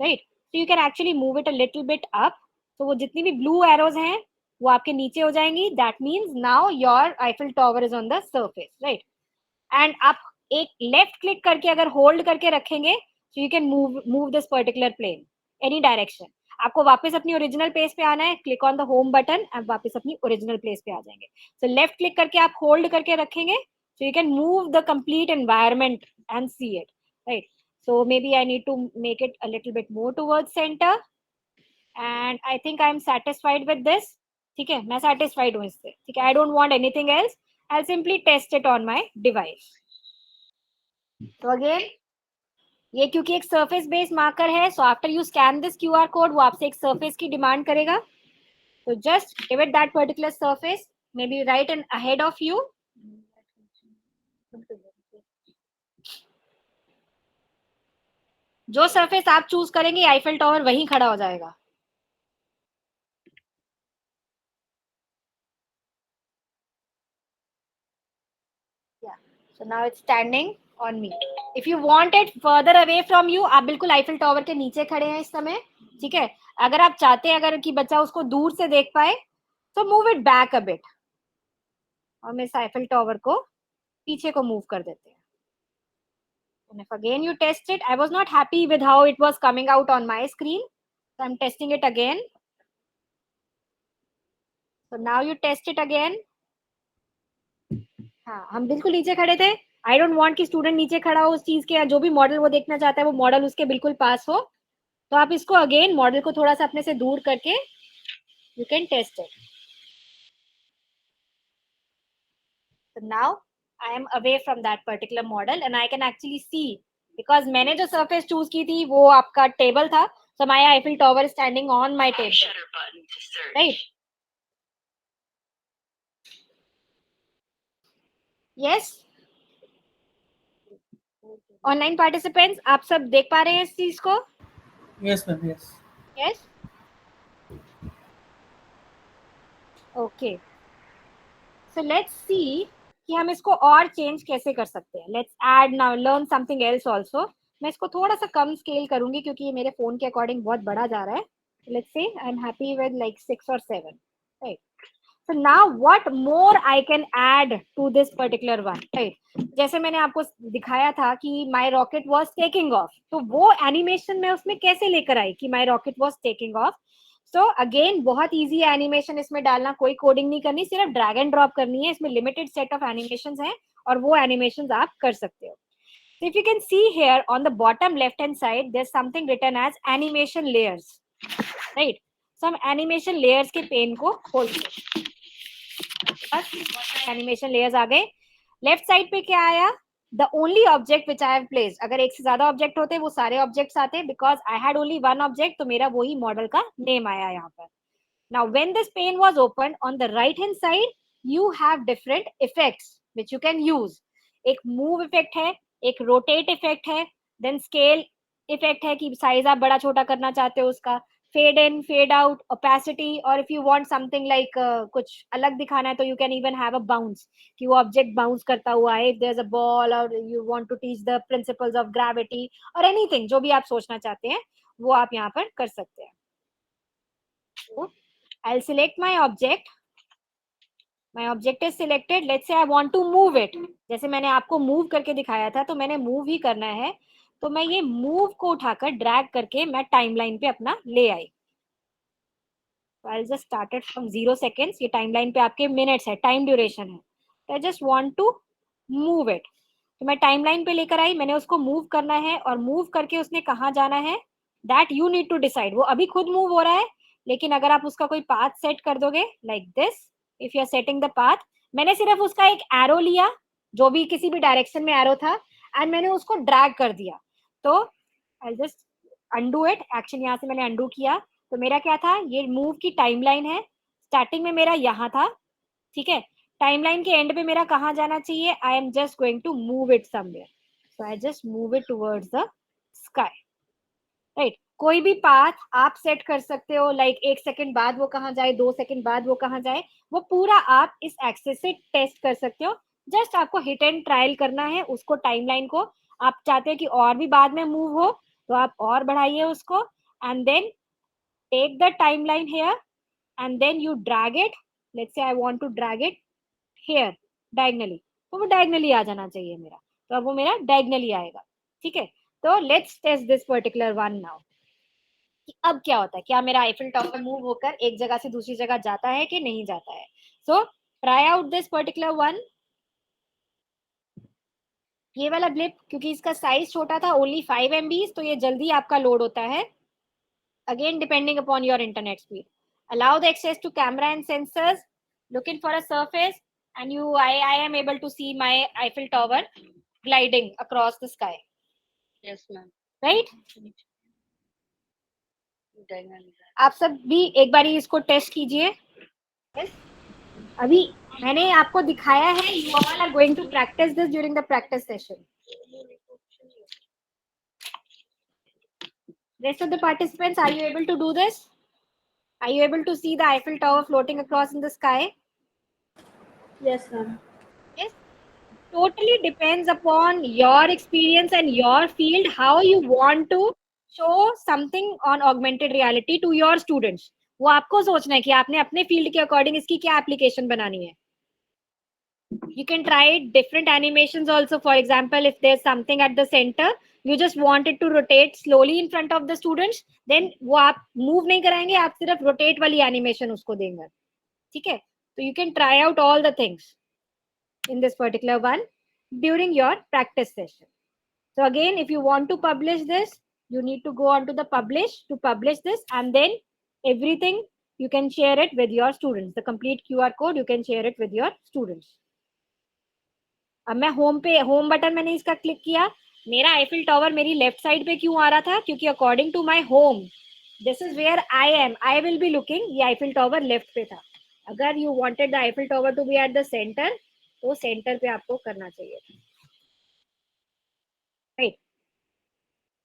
right? So you can actually move it a little bit up. So वो जितनी भी blue arrows हैं वो आपके नीचे हो जाएंगी. That means now your Eiffel Tower is on the surface, right? And आप एक left click करके अगर hold करके रखेंगे, so you can move this particular plane any direction. आपको वापस अपनी ओरिजिनल पेज पे आना है, click on the home button, आप वापस अपनी ओरिजिनल प्लेस पे आ जाएंगे. सो लेफ्ट क्लिक करके आप होल्ड करके रखेंगे, so you can move the complete environment and see it, right? So maybe I need to make it a little bit more towards center, and I think I'm satisfied with this. ठीक है, मैं satisfied हूँ इससे. ठीक है, I don't want anything else. I'll simply test it on my device. So again, ये क्योंकि एक surface based marker है, so after you scan this QR code, वो आपसे एक surface की demand करेगा. So just give it that particular surface, maybe right and ahead of you. जो surface आप choose करेंगे, Eiffel Tower वहीं खड़ा हो जाएगा. Yeah. So now it's standing on me. If you want it further away from you, आप बिल्कुल Eiffel Tower के नीचे खड़े हैं इस समय, ठीक है? अगर आप चाहते हैं अगर कि बच्चा उसको दूर से देख पाए, so move it back a bit. और मैं इस Eiffel Tower को पीछे को move कर देते हैं. And if again you test it, I was not happy with how it was coming out on my screen, so I'm testing it again. So now you test it again. हाँ, हम बिल्कुल नीचे खड़े थे. I don't want कि student नीचे खड़ा हो उस चीज के, जो भी मॉडल वो देखना चाहता है वो मॉडल उसके बिल्कुल पास हो. तो आप इसको अगेन मॉडल को थोड़ा सा अपने से दूर करके you can test it. So now I am away from that particular model and I can actually see, because मैंने जो surface choose की थी वो आपका टेबल था, so my Eiffel Tower is standing on my table, right? Yes. Online participants, आप सब देख पा रहे हैं इस चीज को? Yes, ma'am. Yes. Yes. Okay. So let's see कि हम इसको और चेंज कैसे कर सकते हैं. Let's add now, learn something else also. मैं इसको थोड़ा सा कम स्केल करूंगी क्योंकि ये मेरे फोन के अकॉर्डिंग बहुत बड़ा जा रहा है. Let's say I'm happy with like 6 or 7, right? So now what more I can add to this particular one, right? जैसे मैंने आपको दिखाया था कि my rocket was taking off, तो वो एनिमेशन मैं उसमें कैसे लेकर आई कि my rocket was taking off. So again बहुत easy है एनिमेशन इसमें डालना, कोई कोडिंग नहीं करनी, सिर्फ ड्रैग एंड ड्रॉप करनी है. इसमें लिमिटेड सेट ऑफ एनिमेशंस हैं और वो एनिमेशंस आप कर सकते हो. So if you can see here on the bottom left hand side, there's something written as animation layers, right? सो हम एनिमेशन लेयर्स के पेन को खोलते हैं। बस एनिमेशन लेयर्स आ गए। लेफ्ट साइड पे क्या आया? The only object which I have placed. अगर एक से ज्यादा ऑब्जेक्ट होते वो सारे ऑब्जेक्ट्स आते, because I had only one object, तो मेरा वही मॉडल का नेम आया यहाँ पर। Now, when this pane was opened, on the right hand side, you have different effects which you can use. एक move effect है, एक rotate effect है, then scale effect है कि size आप बड़ा छोटा करना चाहते हो उसका, fade in, fade out, opacity, और if you want something like कुछ अलग दिखाना है तो you can even have a bounce कि वो object bounce करता हुआ है, if there's a ball or you want to teach the principles of gravity or anything, जो भी आप सोचना चाहते हैं वो आप यहाँ पर कर सकते हैं. I'll select my object. My object is selected. Let's say I want to move it. जैसे मैंने आपको move करके दिखाया था, तो मैंने move ही करना है, तो मैं ये move को उठाकर drag करके मैं timeline पे अपना ले आई. So I'll just start it from 0 seconds. ये timeline पे आपके minutes है, time duration है. So I just want to move it. तो मैं timeline पे लेकर आई, मैंने उसको move करना है, और move करके उसने कहाँ जाना है, that you need to decide. वो अभी खुद move हो रहा है, लेकिन अगर आप उसका कोई path set कर दोगे like this, if you are setting the path, मैंने सिर्फ उसका एक arrow लिया, जो भी किसी भी direction में arrow था, and मैंने उसको drag कर दिया. तो I'll just undo it. Action यहाँ से मैंने undo किया, तो मेरा क्या था, ये मूव की टाइमलाइन है. स्टार्टिंग में मेरा यहाँ था, ठीक है. टाइमलाइन के एंड पे मेरा कहाँ जाना चाहिए, I am just going to move it somewhere. So I just move it towards the sky. Right, कोई भी पाथ आप सेट कर सकते हो, लाइक 1 सेकंड बाद वो कहाँ जाए, 2 सेकंड बाद वो कहाँ जाए, वो पूरा आप इस एक्सेस से टेस्ट कर सकते हो. जस्ट आपको हिट एंड ट्रायल करना है उसको, टाइमलाइन को. आप चाहते हो कि और भी बाद में मूव हो, तो आप और बढ़ाइए उसको, and then take the timeline here and then you drag it. Let's say I want to drag it here diagonally, तो वो diagonally आ जाना चाहिए मेरा, तो अब वो मेरा diagonally आएगा. ठीक है, तो let's test this particular one now. कि अब क्या होता है, क्या मेरा आईफिल टावर मूव होकर एक जगह से दूसरी जगह जाता है कि नहीं जाता है. So try out this particular one. ये वाला ब्लिप, क्योंकि इसका साइज छोटा था, ओनली 5 MB, तो ये जल्दी आपका लोड होता है. Again, depending upon your internet speed. Allow the access to camera and sensors. Looking for a surface, and I am able to see my Eiffel Tower gliding across the sky. Yes, ma'am. Right? Diagonally. आप सब भी एक बारी इसको test कीजिए. Yes? अभी मैंने आपको दिखाया है. You all are going to practice this during the practice session. Rest of the participants, are you able to do this? Are you able to see the Eiffel Tower floating across in the sky? Yes, ma'am. Yes. Totally depends upon your experience and your field, how you want to show something on augmented reality to your students. वो आपको सोचना है कि आपने अपने field के according इसकी क्या एप्लीकेशन बनानी है. You can try different animations also. For example, if there's something at the center, you just want it to rotate slowly in front of the students, then वो आप move नहीं कराएंगे, आप सिर्फ rotate वाली animation उसको देंगे. ठीक है, so you can try out all the things in this particular one during your practice session. So again, if you want to publish this, you need to go on to the publish to publish this, and then everything you can share it with your students. The complete QR code you can share it with your students. अब मैं home button मैंने इसका click किया, मेरा Eiffel Tower मेरी left side पे क्यों आ रहा था, क्योंकि according to my home, this is where I am, I will be looking, ये आईफिल टावर लेफ्ट पे था. अगर you wanted the Eiffel Tower to be at the centre, तो सेंटर पे आपको करना चाहिए, राइट,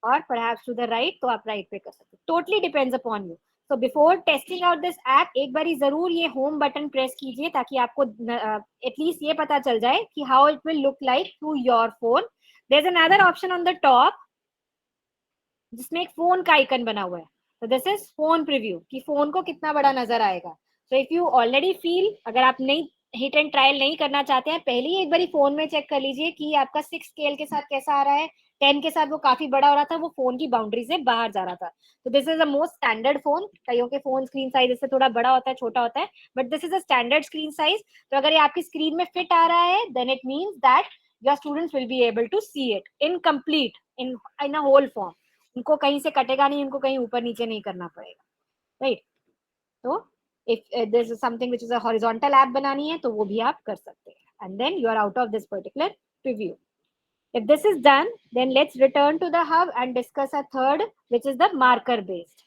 और परहैप्स टू द राइट, तो आप राइट पे कर सकते. Totally depends upon you. So before testing out this app, एक बारी जरूर ये होम बटन प्रेस कीजिए, ताकि आपको एटलीस्ट ये पता चल जाए कि how it will look like through your phone. There's another option on the top जिसमें एक फोन का आइकन बना हुआ है. So this is phone preview, कि फोन को कितना बड़ा नजर आएगा. So if you already feel, अगर आप नहीं हिट एंड ट्रायल नहीं करना चाहते हैं, पहले ही एक बारी फोन में चेक कर लीजिए कि आपका 6 स्केल के साथ कैसा आ रहा है. 10 के साथ वो काफी बड़ा हो रहा था, वो फोन की बाउंड्री से बाहर जा रहा था. तो this is the most standard phone. कईयों के फोन स्क्रीन साइज इससे थोड़ा बड़ा होता है, छोटा होता है, but this is a standard screen size. तो अगर ये आपकी स्क्रीन में फिट आ रहा है, then it means that your students will be able to see it in complete, in a whole form. उनको कहीं से कटेगा नहीं, उनको कहीं ऊपर नीचे नहीं करना पड़ेगा, राइट. तो if there is something which is a horizontal app बनानी है तो वो भी आप कर सकते हैं, and then you are out of this particular preview. If this is done, then let's return to the hub and discuss a third, which is the marker based.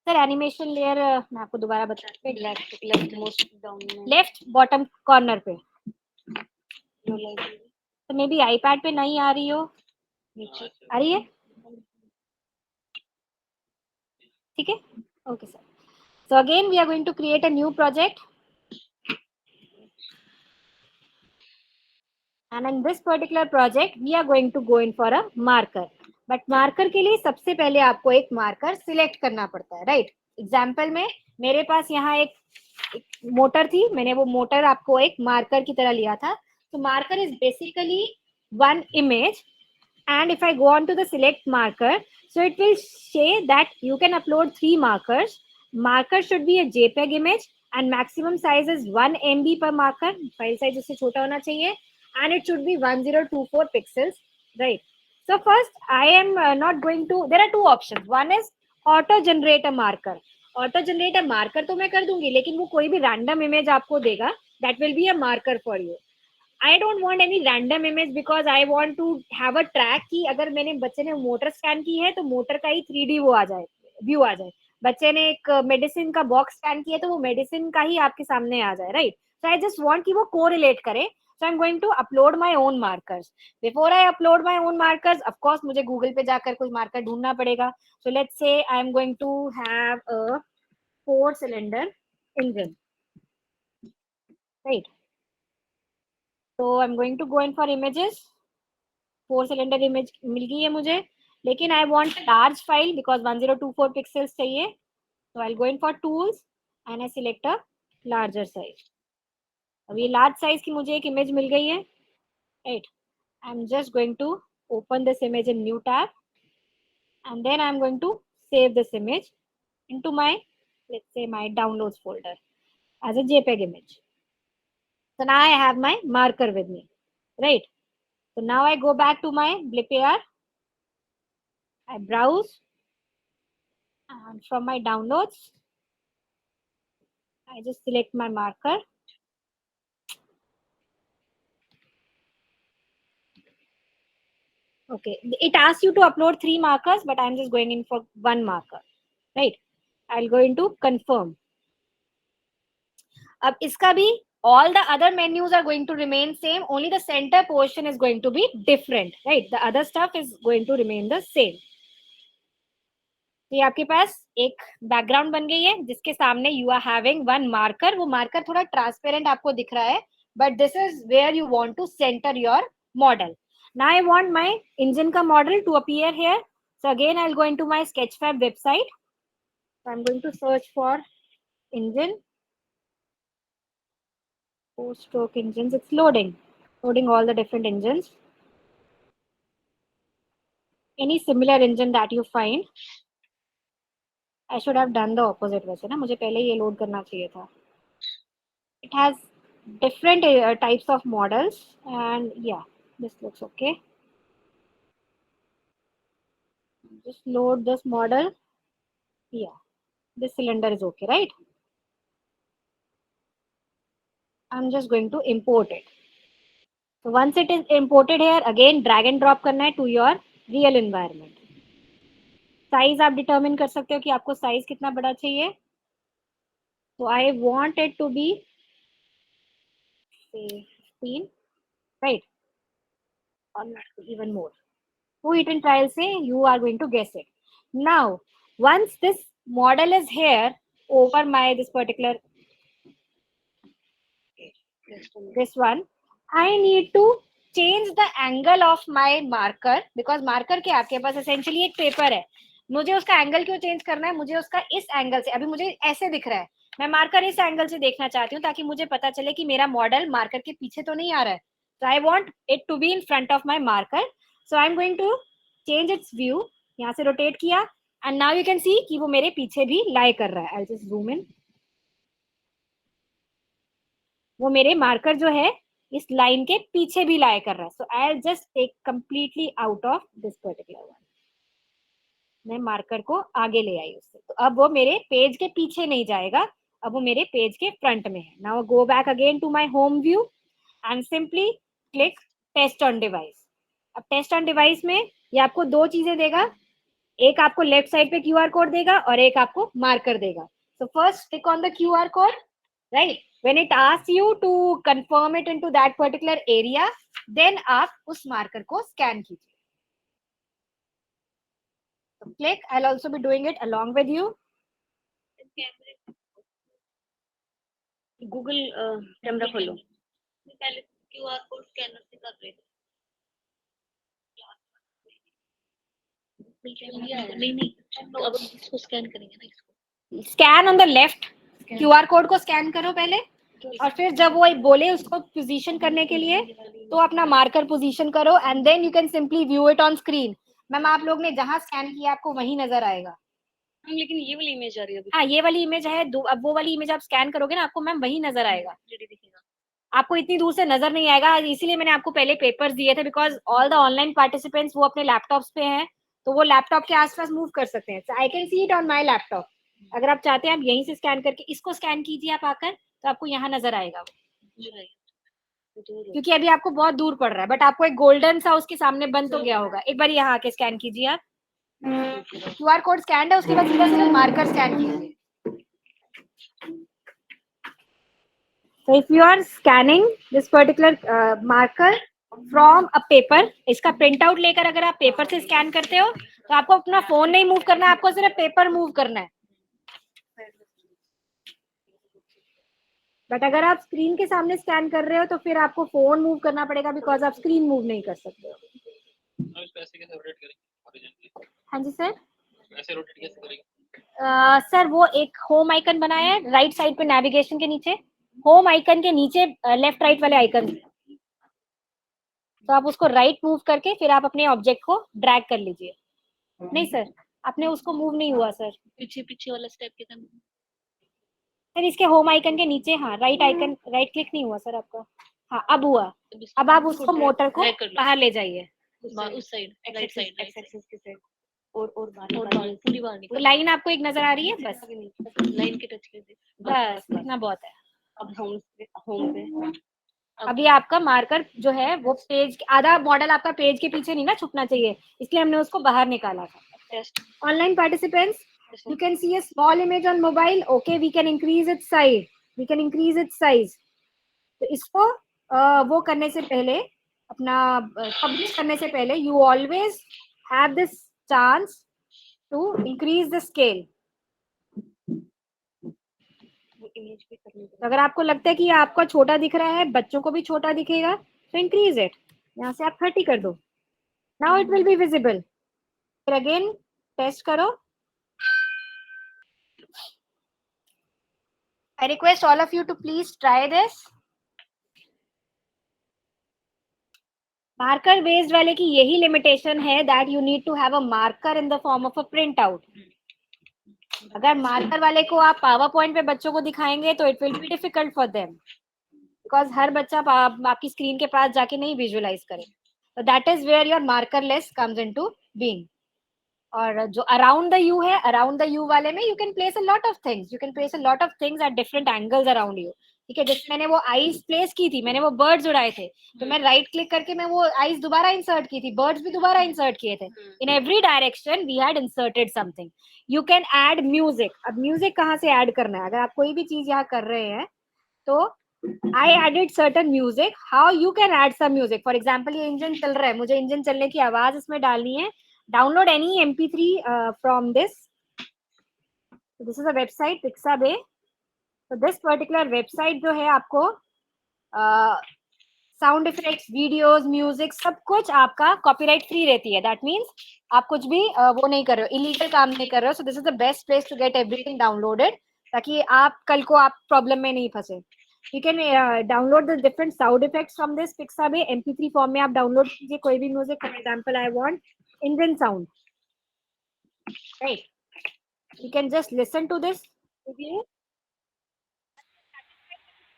Sir animation layer मैं आपको दोबारा बताती हूँ, left most down में left bottom corner पे, तो may be iPad पे नहीं आ रही हो, नीचे आ रही है? ठीक है, okay sir. So again we are going to create a new project, and in this particular project we are going to go in for a marker. But marker के लिए सबसे पहले आपको एक marker select करना पड़ता है, right? एग्जाम्पल में मेरे पास यहाँ एक मोटर थी, मैंने वो मोटर आपको एक मार्कर की तरह लिया था. तो marker is basically one image, and if I go on to the select marker, so it will say that you can upload 3 markers. Marker should be a JPEG image and maximum size is 1 MB per marker. File size उससे छोटा होना चाहिए, and it should be 1024 pixels, right? So first I am not going to, there are two options. One is auto generate a marker. Auto generate a marker तो मैं कर दूंगी, लेकिन वो कोई भी random image आपको देगा, that will be a marker for you. I don't want any random image because I want to have a track कि अगर मैंने बच्चे ने मोटर स्कैन की है तो मोटर का ही 3D वो आ जाए, व्यू आ जाए. बच्चे ने एक मेडिसिन का बॉक्स स्कैन किया तो वो मेडिसिन का ही आपके सामने आ जाए, right? So I just want कि वो कोरिलेट करे. So I'm going to upload my own markers. Before I upload my own markers, of course मुझे Google पे जाकर कुछ marker ढूंढना पड़ेगा. So let's say I'm going to have a 4-cylinder engine, right? So I'm going to go in for images. 4-cylinder image मिल गई है मुझे, लेकिन I want large file because 1024 pixels चाहिए. So I'll go in for tools and I select a larger size. अब ये large size की मुझे एक image मिल गई है, right? I'm just going to open this image in new tab, and then I'm going to save this image into my, let's say, my downloads folder as a JPEG image. So now I have my marker with me, right? So now I go back to my Blip AR, I browse, and from my downloads, I just select my marker. Okay, it asks you to upload 3 markers, but I'm just going in for 1 marker, right? I'll go into confirm. अब इसका भी all the other menus are going to remain same, only the center portion is going to be different, right? The other stuff is going to remain the same. तो ये आपके पास एक background बन गई है जिसके सामने you are having one marker. वो मार्कर थोड़ा ट्रांसपेरेंट आपको दिख रहा है, but this is where you want to centre your model. Now I want my engine का model to appear here. So again I will go into my Sketchfab website. So I am going to search for engine, 4-stroke engines. It's loading all the different engines. Any similar engine that you find. I should have done the opposite वैसे ना, मुझे पहले ये load करना चाहिए था. It has different types of models, and yeah, this looks okay. Just load this model. Yeah, this cylinder is okay, right? I'm just going to import it. So once it is imported here, again drag and drop करना है to your real environment. Size आप determine कर सकते हो कि आपको size कितना बड़ा चाहिए. So I want it to be say 15, right? Or even more. Who it in trial say you are going to guess it. Now, once this model is here over my this particular this one, I need to change the angle of my marker because marker के आपके पास essentially एक paper है. मुझे उसका angle क्यों change करना है? मुझे उसका इस एंगल से, अभी मुझे ऐसे दिख रहा है, मैं मार्कर इस एंगल से देखना चाहती हूँ ताकि मुझे पता चले कि मेरा मॉडल मार्कर के पीछे तो नहीं आ रहा है. So I want it to be in front of my marker. So I'm going to change its view. यहाँ से रोटेट किया and now you can see कि वो मेरे पीछे भी lie कर रहा है. I'll just zoom in. वो मेरे मार्कर जो है इस लाइन के पीछे भी lie कर रहा है. So I'll just take completely out of this particular one. मैं मार्कर को आगे ले आई उससे, तो अब वो मेरे पेज के पीछे नहीं जाएगा, अब वो मेरे पेज के फ्रंट में है. Now go back again to my home view and simply click test on device. अब टेस्ट ऑन डिवाइस में ये आपको दो चीजें देगा, एक आपको लेफ्ट साइड पे क्यूआर कोड देगा और एक आपको मार्कर देगा. So first click on the QR code, right. When it asks you to confirm it into that particular area, then आप उस मार्कर को स्कैन कीजिए. So click, I'll also be doing it along with you. Google camera खोलो. पहले QR code scanner से कर रहे थे. नहीं, अब इसको स्कैन करेंगे ना. इसको scan on the left, QR code को स्कैन करो पहले, और फिर जब वो बोले उसको पोजीशन करने के लिए तो अपना मार्कर पोजीशन करो and then you can simply view it on screen. Ma'am आप लोग ने जहां स्कैन किया आपको वहीं नजर आएगा. लेकिन ये वाली इमेज आ रही है अभी. हाँ, ये वाली इमेज है. अब वो वाली इमेज आप स्कैन करोगे ना, आपको मैम वही नजर आएगा, आपको इतनी दूर से नजर नहीं आएगा. इसीलिए मैंने आपको पहले पेपर्स दिए थे, because all the online participants वो अपने लैपटॉप्स पे हैं, तो वो लैपटॉप के आसपास मूव कर सकते हैं. I can see it on my laptop. अगर आप चाहते हैं आप यहीं से स्कैन करके इसको स्कैन कीजिए आप आकर, तो आपको यहाँ नजर आएगा. क्योंकि अभी आपको बहुत दूर पड़ रहा है, बट आपको एक गोल्डन सा उसके सामने बन तो गया होगा. एक बार यहाँ आके स्कैन कीजिए आप. क्यूआर कोड स्कैन है, उसके बाद सीधा सीधा मार्कर स्कैन कीजिए. So if you are scanning this particular marker from a paper, इसका प्रिंट आउट लेकर अगर आप पेपर से स्कैन करते हो तो आपको अपना फोन नहीं मूव करना है, आपको सिर्फ पेपर मूव करना है. बट अगर आप स्क्रीन के सामने स्कैन कर रहे हो तो फिर आपको फोन मूव करना पड़ेगा, बिकॉज आप स्क्रीन मूव नहीं कर सकते हो. हाँ जी सर. सर वो एक होम आइकन बनाया है राइट साइड पे नेविगेशन के नीचे, होम आइकन के नीचे लेफ्ट राइट वाले आइकन, तो आप उसको राइट मूव करके फिर आप अपने ऑब्जेक्ट को ड्रैग कर लीजिए. नहीं सर, आपने उसको मूव नहीं हुआ सर. पीछे पीछे वाला स्टेप के करना. सर इसके होम आइकन के नीचे, हाँ राइट आइकन, राइट क्लिक नहीं हुआ सर आपका. हाँ अब हुआ. अब आप उसको मोटर को बाहर ले जाइए, उस side, right side, x axis की साइड, और बाहर पूरी बाहर वो निकल. लाइन आपको एक नजर आ रही है, बस लाइन के टच कर दे. बस इतना बहुत है. अब होम पे अभी आपका मार्कर जो है वो पेज, आधा मॉडल आपका पेज के पीछे नहीं ना छुपना चाहिए, इसलिए हमने उसको बाहर निकाला था. Test. Online participants, you can see a small image on mobile. Okay, we can increase its size. We can increase its size. तो इसको वो करने से पहले, अपना पब्लिश करने से पहले, you always have this chance to increase the scale. तो अगर आपको लगता है कि ये आपका छोटा दिख रहा है, बच्चों को भी छोटा दिखेगा, तो increase it. यहाँ से आप 30 कर दो. Now it will be visible. फिर again टेस्ट करो. I request all of you to please try this. Marker based वाले की यही limitation है that you need to have a marker in the form of a printout. अगर marker वाले को आप पावर पॉइंट पे बच्चों को दिखाएंगे तो it will be difficult for them, because हर बच्चा आपकी स्क्रीन के पास जाके नहीं विजुअलाइज करे. So that is where your markerless comes into being. और जो अराउंड द यू है, अराउंड द यू वाले में you can place a lot of things, you can place a lot of things at different angles around you. ठीक है, जैसे मैंने वो आईज प्लेस की थी, मैंने वो बर्ड्स उड़ाए थे, तो मैं राइट क्लिक करके मैं वो आईज दोबारा इंसर्ट की थी, बर्ड्स भी दोबारा इंसर्ट किए थे. In every direction we had inserted something. You can add music. अब म्यूजिक कहाँ से ऐड करना है, अगर आप कोई भी चीज यहाँ कर रहे हैं तो I added certain music. How you can add some music? For example, ये इंजन चल रहा है, मुझे इंजन चलने की आवाज इसमें डालनी है. Download any MP3 from this. So this is a website Pixabay. So this particular website जो है आपको साउंड इफेक्ट्स, वीडियोस, म्यूजिक, सब कुछ आपका कॉपीराइट फ्री रहती है. दैट मीन्स आप कुछ भी वो नहीं कर रहे हो, इलीगल काम नहीं कर रहे हो. So this is the best place to get everything downloaded, ताकि आप कल को आप प्रॉब्लम में नहीं फंसे. You can download the different sound effects from this Pixabay. MP3 form में आप डाउनलोड कीजिए कोई भी music. For example I want engine sound, right. You can just listen to this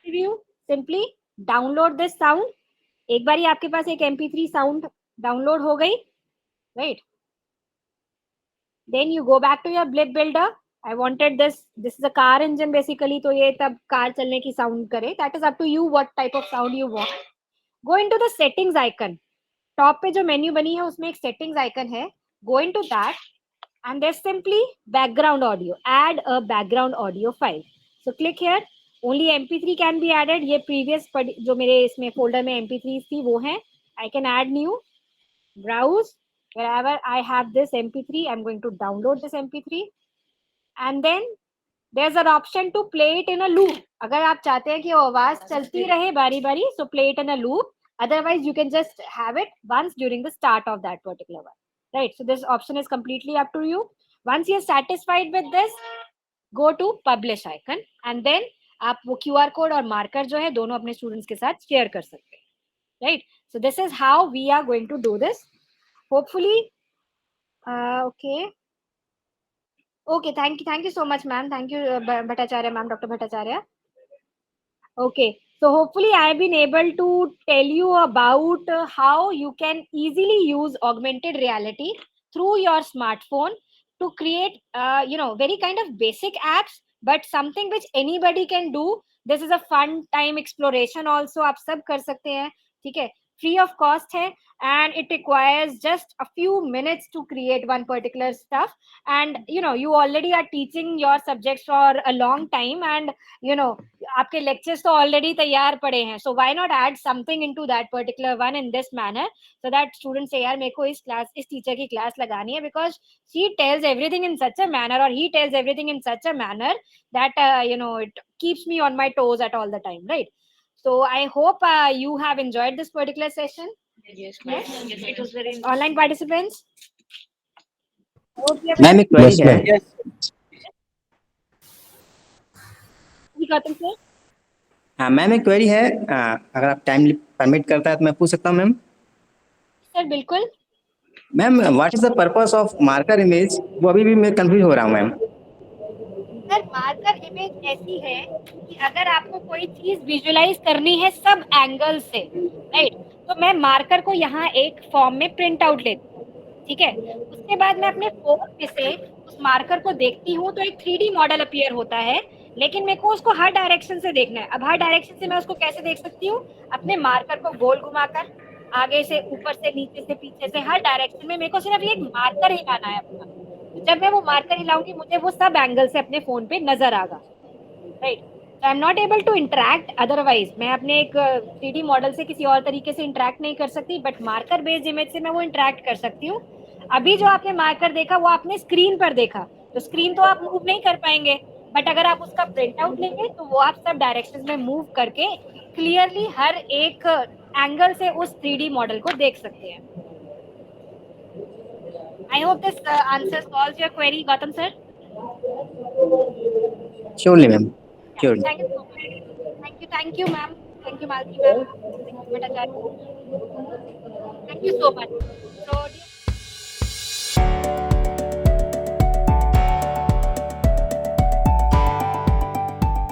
review. Simply download this sound. एक बार ही आपके पास एक MP3 sound download हो गई, right. Then you go back to your blip builder. I wanted this. This is a car engine basically. तो ये तब car चलने की sound करे. That is up to you what type of sound you want. Go into the settings icon. Top पे जो menu बनी है उसमें एक settings icon है. Go into that and there's simply background audio. Add a background audio file. So click here. Only MP3 can be added. ये previous जो मेरे इसमें folder में MP3 थी वो है. I can add new. Browse. Wherever I have this MP3, I'm going to download this MP3. And then there's an option to play it in a loop. अगर आप चाहते हैं कि वो आवाज चलती रहे बारी बारी, so play it in a loop. Otherwise, you can just have it once during the start of that particular one. Right. So this option is completely up to you. Once you're satisfied with this, go to publish icon and then आप वो QR code और marker जो है दोनों अपने students के साथ share कर सकते हैं. Right. So this is how we are going to do this. Hopefully, okay. Okay, thank you so much, ma'am. Thank you, Bhattacharya, ma'am, Dr. Bhattacharya. Okay, so hopefully I have been able to tell you about how you can easily use augmented reality through your smartphone to create, very kind of basic apps, but something which anybody can do. This is a fun time exploration also. आप सब कर सकते हैं, ठीक है? Free of cost है, and it requires just a few minutes to create one particular stuff. And you already are teaching your subjects for a long time, and आपके lectures तो already तैयार पड़े हैं. So why not add something into that particular one in this manner, so that students say यार मेरे को इस teacher की class लगानी है, because she tells everything in such a manner, or he tells everything in such a manner that it keeps me on my toes at all the time, right? So I hope you have enjoyed this particular session. Yes, ma'am. Yes, it was very Online participants. Ma'am एक query Yes, है. ma'am. Gautam sir, हाँ ma'am एक query है. अगर आप time permit करता है तो मैं पूछ सकता हूँ मैम. सर बिल्कुल. Ma'am what is the purpose of marker image? वो अभी भी मैं कंफ्यूज हो रहा हूँ मैम. सर मार्कर इमेज ऐसी है कि अगर आपको कोई चीज विजुअलाइज करनी है सब एंगल से, राइट, तो मैं मार्कर को यहाँ एक फॉर्म में प्रिंट आउट लेती हूँ, ठीक है. उसके बाद मैं अपने फोन में से उस मार्कर को देखती हूँ तो एक 3D मॉडल अपीयर होता है, लेकिन मेरे को उसको हर डायरेक्शन से देखना है. अब हर डायरेक्शन से मैं उसको कैसे देख सकती हूँ? अपने मार्कर को गोल घुमाकर, आगे से, ऊपर से, नीचे से, पीछे से, हर डायरेक्शन में मेरे को सिर्फ एक मार्कर हिलाना है अपना. जब मैं वो मार्कर हिलाऊंगी मुझे वो सब एंगल से अपने फोन पे नजर आएगा, right. I am not able to interact otherwise. मैं अपने एक 3D मॉडल से किसी और तरीके से इंटरेक्ट नहीं कर सकती, बट मार्कर बेस्ड इमेज से मैं वो इंटरेक्ट कर सकती हूँ. अभी जो आपने मार्कर देखा वो आपने स्क्रीन पर देखा, तो स्क्रीन तो आप मूव नहीं कर पाएंगे, बट अगर आप उसका प्रिंट आउट लेंगे तो वो आप सब डायरेक्शन में मूव करके क्लियरली हर एक एंगल से उस 3D मॉडल को देख सकते हैं. I hope this answers all your query, Gautam sir. Surely ma'am, surely. Thank you so much. Thank you, ma'am. Thank you, Malti ma'am. Thank you, Bhattacharya. Thank you so much. So, dear